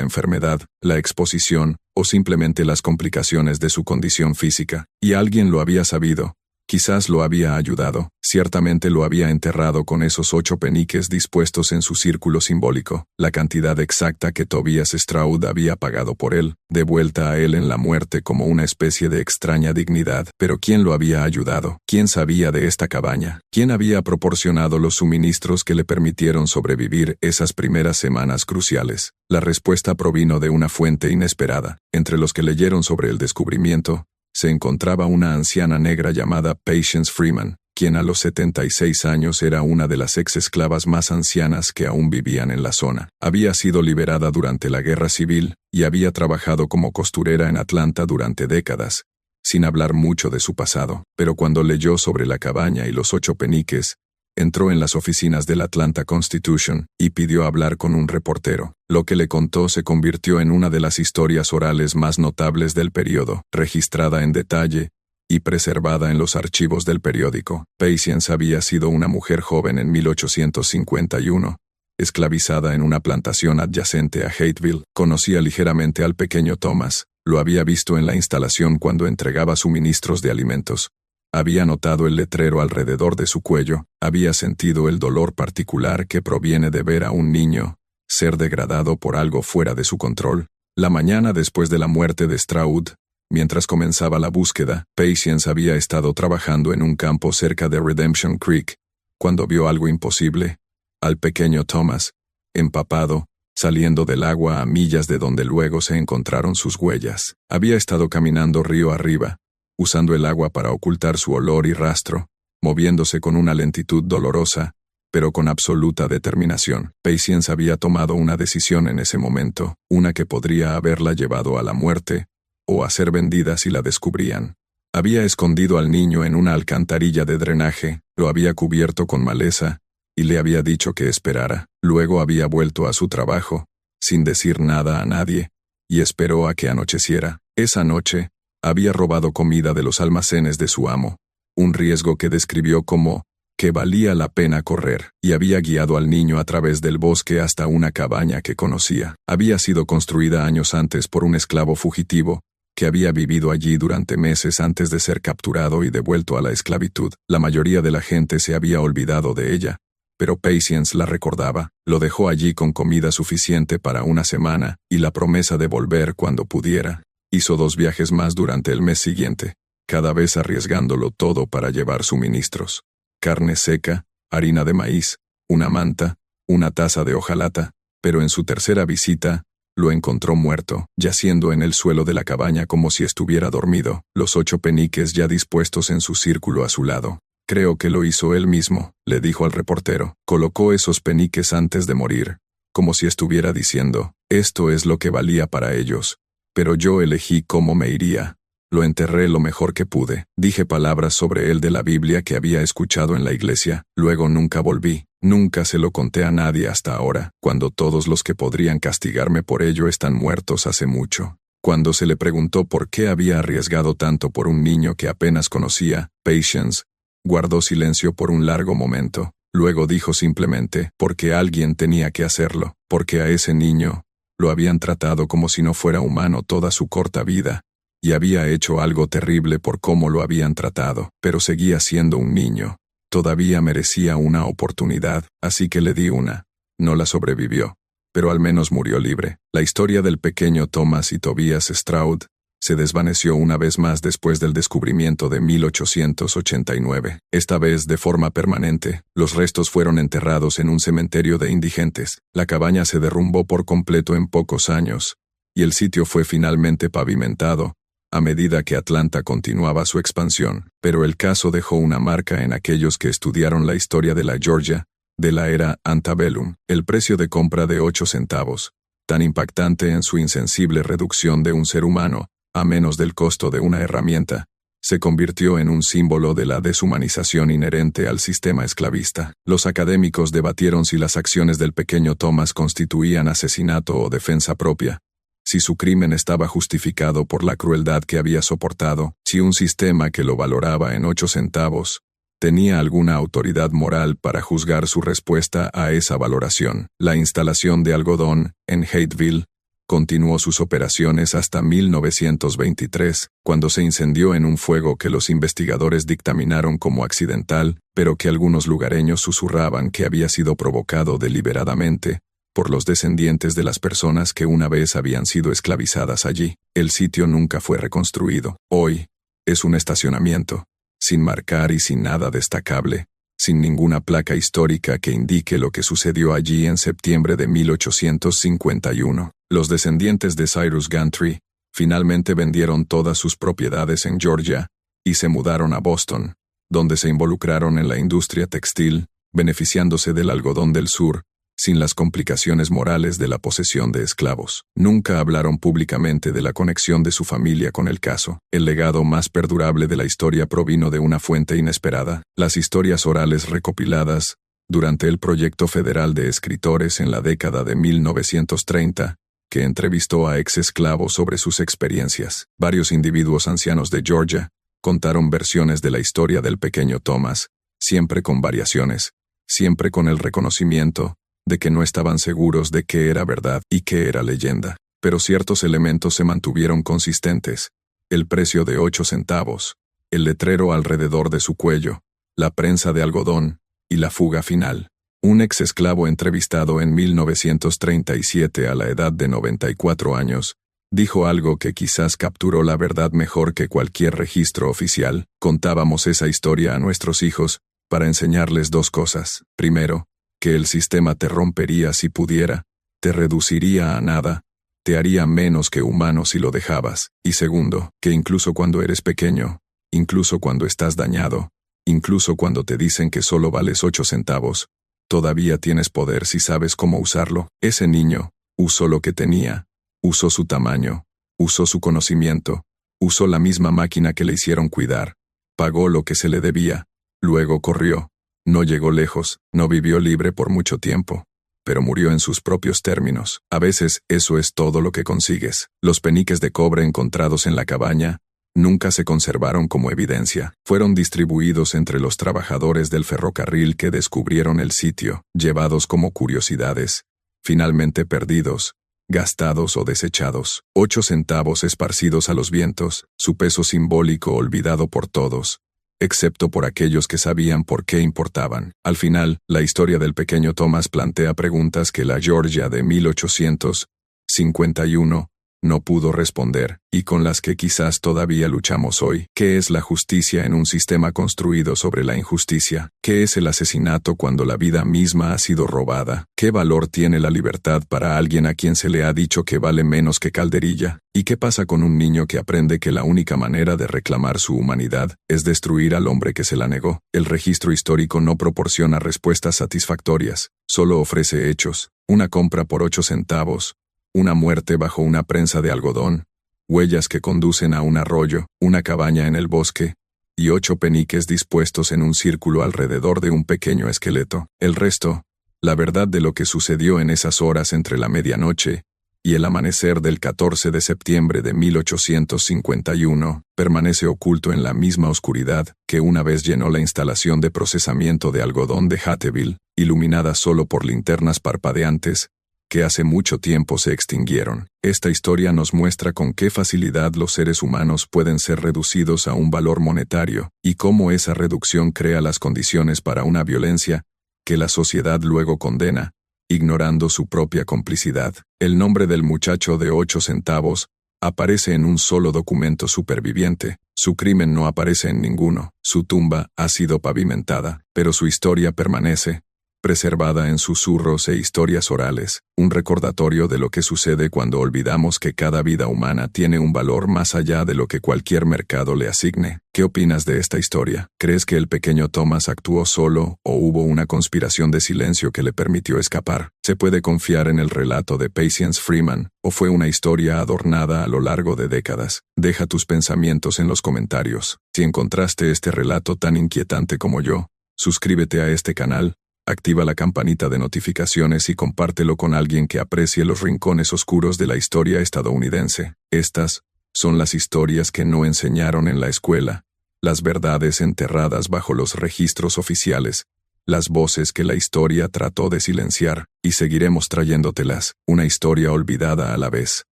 enfermedad, la exposición, o simplemente las complicaciones de su condición física. Y alguien lo había sabido. Quizás lo había ayudado, ciertamente lo había enterrado con esos 8 peniques dispuestos en su círculo simbólico, la cantidad exacta que Tobias Stroud había pagado por él, de vuelta a él en la muerte como una especie de extraña dignidad. Pero ¿quién lo había ayudado? ¿Quién sabía de esta cabaña? ¿Quién había proporcionado los suministros que le permitieron sobrevivir esas primeras semanas cruciales? La respuesta provino de una fuente inesperada. Entre los que leyeron sobre el descubrimiento, se encontraba una anciana negra llamada Patience Freeman, quien a los 76 años era una de las ex-esclavas más ancianas que aún vivían en la zona. Había sido liberada durante la Guerra Civil y había trabajado como costurera en Atlanta durante décadas, sin hablar mucho de su pasado. Pero cuando leyó sobre la cabaña y los 8 peniques, entró en las oficinas del Atlanta Constitution y pidió hablar con un reportero. Lo que le contó se convirtió en una de las historias orales más notables del periodo, registrada en detalle y preservada en los archivos del periódico. Patience había sido una mujer joven en 1851, esclavizada en una plantación adyacente a Hateville. Conocía ligeramente al pequeño Thomas, lo había visto en la instalación cuando entregaba suministros de alimentos. Había notado el letrero alrededor de su cuello, había sentido el dolor particular que proviene de ver a un niño ser degradado por algo fuera de su control. La mañana después de la muerte de Stroud, mientras comenzaba la búsqueda, Patience había estado trabajando en un campo cerca de Redemption Creek, cuando vio algo imposible, al pequeño Thomas, empapado, saliendo del agua a millas de donde luego se encontraron sus huellas. Había estado caminando río arriba, usando el agua para ocultar su olor y rastro, moviéndose con una lentitud dolorosa, pero con absoluta determinación. Patience había tomado una decisión en ese momento, una que podría haberla llevado a la muerte, o a ser vendida si la descubrían. Había escondido al niño en una alcantarilla de drenaje, lo había cubierto con maleza, y le había dicho que esperara. Luego había vuelto a su trabajo, sin decir nada a nadie, y esperó a que anocheciera. Esa noche, había robado comida de los almacenes de su amo, un riesgo que describió como que valía la pena correr, y había guiado al niño a través del bosque hasta una cabaña que conocía. Había sido construida años antes por un esclavo fugitivo, que había vivido allí durante meses antes de ser capturado y devuelto a la esclavitud. La mayoría de la gente se había olvidado de ella, pero Patience la recordaba. Lo dejó allí con comida suficiente para una semana y la promesa de volver cuando pudiera. Hizo 2 viajes más durante el mes siguiente, cada vez arriesgándolo todo para llevar suministros. Carne seca, harina de maíz, una manta, una taza de hojalata, pero en su tercera visita, lo encontró muerto, yaciendo en el suelo de la cabaña como si estuviera dormido, los 8 peniques ya dispuestos en su círculo a su lado. Creo que lo hizo él mismo, le dijo al reportero. Colocó esos peniques antes de morir, como si estuviera diciendo, esto es lo que valía para ellos. Pero yo elegí cómo me iría. Lo enterré lo mejor que pude. Dije palabras sobre él de la Biblia que había escuchado en la iglesia. Luego nunca volví. Nunca se lo conté a nadie hasta ahora, cuando todos los que podrían castigarme por ello están muertos hace mucho. Cuando se le preguntó por qué había arriesgado tanto por un niño que apenas conocía, Patience guardó silencio por un largo momento. Luego dijo simplemente, porque alguien tenía que hacerlo, porque a ese niño lo habían tratado como si no fuera humano toda su corta vida, y había hecho algo terrible por cómo lo habían tratado, pero seguía siendo un niño. Todavía merecía una oportunidad, así que le di una. No la sobrevivió, pero al menos murió libre. La historia del pequeño Thomas y Tobias Stroud se desvaneció una vez más después del descubrimiento de 1889. Esta vez de forma permanente, los restos fueron enterrados en un cementerio de indigentes. La cabaña se derrumbó por completo en pocos años, y el sitio fue finalmente pavimentado, a medida que Atlanta continuaba su expansión. Pero el caso dejó una marca en aquellos que estudiaron la historia de la Georgia, de la era antebellum. El precio de compra de 8 centavos, tan impactante en su insensible reducción de un ser humano, a menos del costo de una herramienta, se convirtió en un símbolo de la deshumanización inherente al sistema esclavista. Los académicos debatieron si las acciones del pequeño Thomas constituían asesinato o defensa propia, si su crimen estaba justificado por la crueldad que había soportado, si un sistema que lo valoraba en 8 centavos tenía alguna autoridad moral para juzgar su respuesta a esa valoración. La instalación de algodón en Hateville continuó sus operaciones hasta 1923, cuando se incendió en un fuego que los investigadores dictaminaron como accidental, pero que algunos lugareños susurraban que había sido provocado deliberadamente por los descendientes de las personas que una vez habían sido esclavizadas allí. El sitio nunca fue reconstruido. Hoy es un estacionamiento, sin marcar y sin nada destacable, sin ninguna placa histórica que indique lo que sucedió allí en septiembre de 1851. Los descendientes de Cyrus Gantry finalmente vendieron todas sus propiedades en Georgia y se mudaron a Boston, donde se involucraron en la industria textil, beneficiándose del algodón del sur, sin las complicaciones morales de la posesión de esclavos. Nunca hablaron públicamente de la conexión de su familia con el caso. El legado más perdurable de la historia provino de una fuente inesperada: las historias orales recopiladas durante el proyecto federal de escritores en la década de 1930, que entrevistó a ex-esclavos sobre sus experiencias. Varios individuos ancianos de Georgia contaron versiones de la historia del pequeño Thomas, siempre con variaciones, siempre con el reconocimiento de que no estaban seguros de qué era verdad y qué era leyenda. Pero ciertos elementos se mantuvieron consistentes: el precio de 8 centavos, el letrero alrededor de su cuello, la prensa de algodón y la fuga final. Un ex-esclavo entrevistado en 1937 a la edad de 94 años, dijo algo que quizás capturó la verdad mejor que cualquier registro oficial. Contábamos esa historia a nuestros hijos para enseñarles 2 cosas. Primero, que el sistema te rompería si pudiera, te reduciría a nada, te haría menos que humano si lo dejabas. Y segundo, que incluso cuando eres pequeño, incluso cuando estás dañado, incluso cuando te dicen que solo vales 8 centavos, todavía tienes poder si sabes cómo usarlo. Ese niño usó lo que tenía, usó su tamaño, usó su conocimiento, usó la misma máquina que le hicieron cuidar, pagó lo que se le debía, luego corrió. No llegó lejos, no vivió libre por mucho tiempo, pero murió en sus propios términos. A veces eso es todo lo que consigues. Los peniques de cobre encontrados en la cabaña nunca se conservaron como evidencia. Fueron distribuidos entre los trabajadores del ferrocarril que descubrieron el sitio, llevados como curiosidades, finalmente perdidos, gastados o desechados. 8 centavos esparcidos a los vientos, su peso simbólico olvidado por todos, excepto por aquellos que sabían por qué importaban. Al final, la historia del pequeño Thomas plantea preguntas que la Georgia de 1851 no pudo responder, y con las que quizás todavía luchamos hoy. ¿Qué es la justicia en un sistema construido sobre la injusticia? ¿Qué es el asesinato cuando la vida misma ha sido robada? ¿Qué valor tiene la libertad para alguien a quien se le ha dicho que vale menos que calderilla? ¿Y qué pasa con un niño que aprende que la única manera de reclamar su humanidad es destruir al hombre que se la negó? El registro histórico no proporciona respuestas satisfactorias, solo ofrece hechos: una compra por 8 centavos, una muerte bajo una prensa de algodón, huellas que conducen a un arroyo, una cabaña en el bosque, y 8 peniques dispuestos en un círculo alrededor de un pequeño esqueleto. El resto, la verdad de lo que sucedió en esas horas entre la medianoche y el amanecer del 14 de septiembre de 1851 permanece oculto en la misma oscuridad que una vez llenó la instalación de procesamiento de algodón de Hatteville, iluminada solo por linternas parpadeantes, que hace mucho tiempo se extinguieron. Esta historia nos muestra con qué facilidad los seres humanos pueden ser reducidos a un valor monetario, y cómo esa reducción crea las condiciones para una violencia que la sociedad luego condena, ignorando su propia complicidad. El nombre del muchacho de 8 centavos aparece en un solo documento superviviente. Su crimen no aparece en ninguno. Su tumba ha sido pavimentada, pero su historia permanece, preservada en susurros e historias orales, un recordatorio de lo que sucede cuando olvidamos que cada vida humana tiene un valor más allá de lo que cualquier mercado le asigne. ¿Qué opinas de esta historia? ¿Crees que el pequeño Thomas actuó solo o hubo una conspiración de silencio que le permitió escapar? ¿Se puede confiar en el relato de Patience Freeman o fue una historia adornada a lo largo de décadas? Deja tus pensamientos en los comentarios. Si encontraste este relato tan inquietante como yo, suscríbete a este canal, activa la campanita de notificaciones y compártelo con alguien que aprecie los rincones oscuros de la historia estadounidense. Estas son las historias que no enseñaron en la escuela, las verdades enterradas bajo los registros oficiales, las voces que la historia trató de silenciar, y seguiremos trayéndotelas, una historia olvidada a la vez.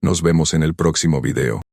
Nos vemos en el próximo video.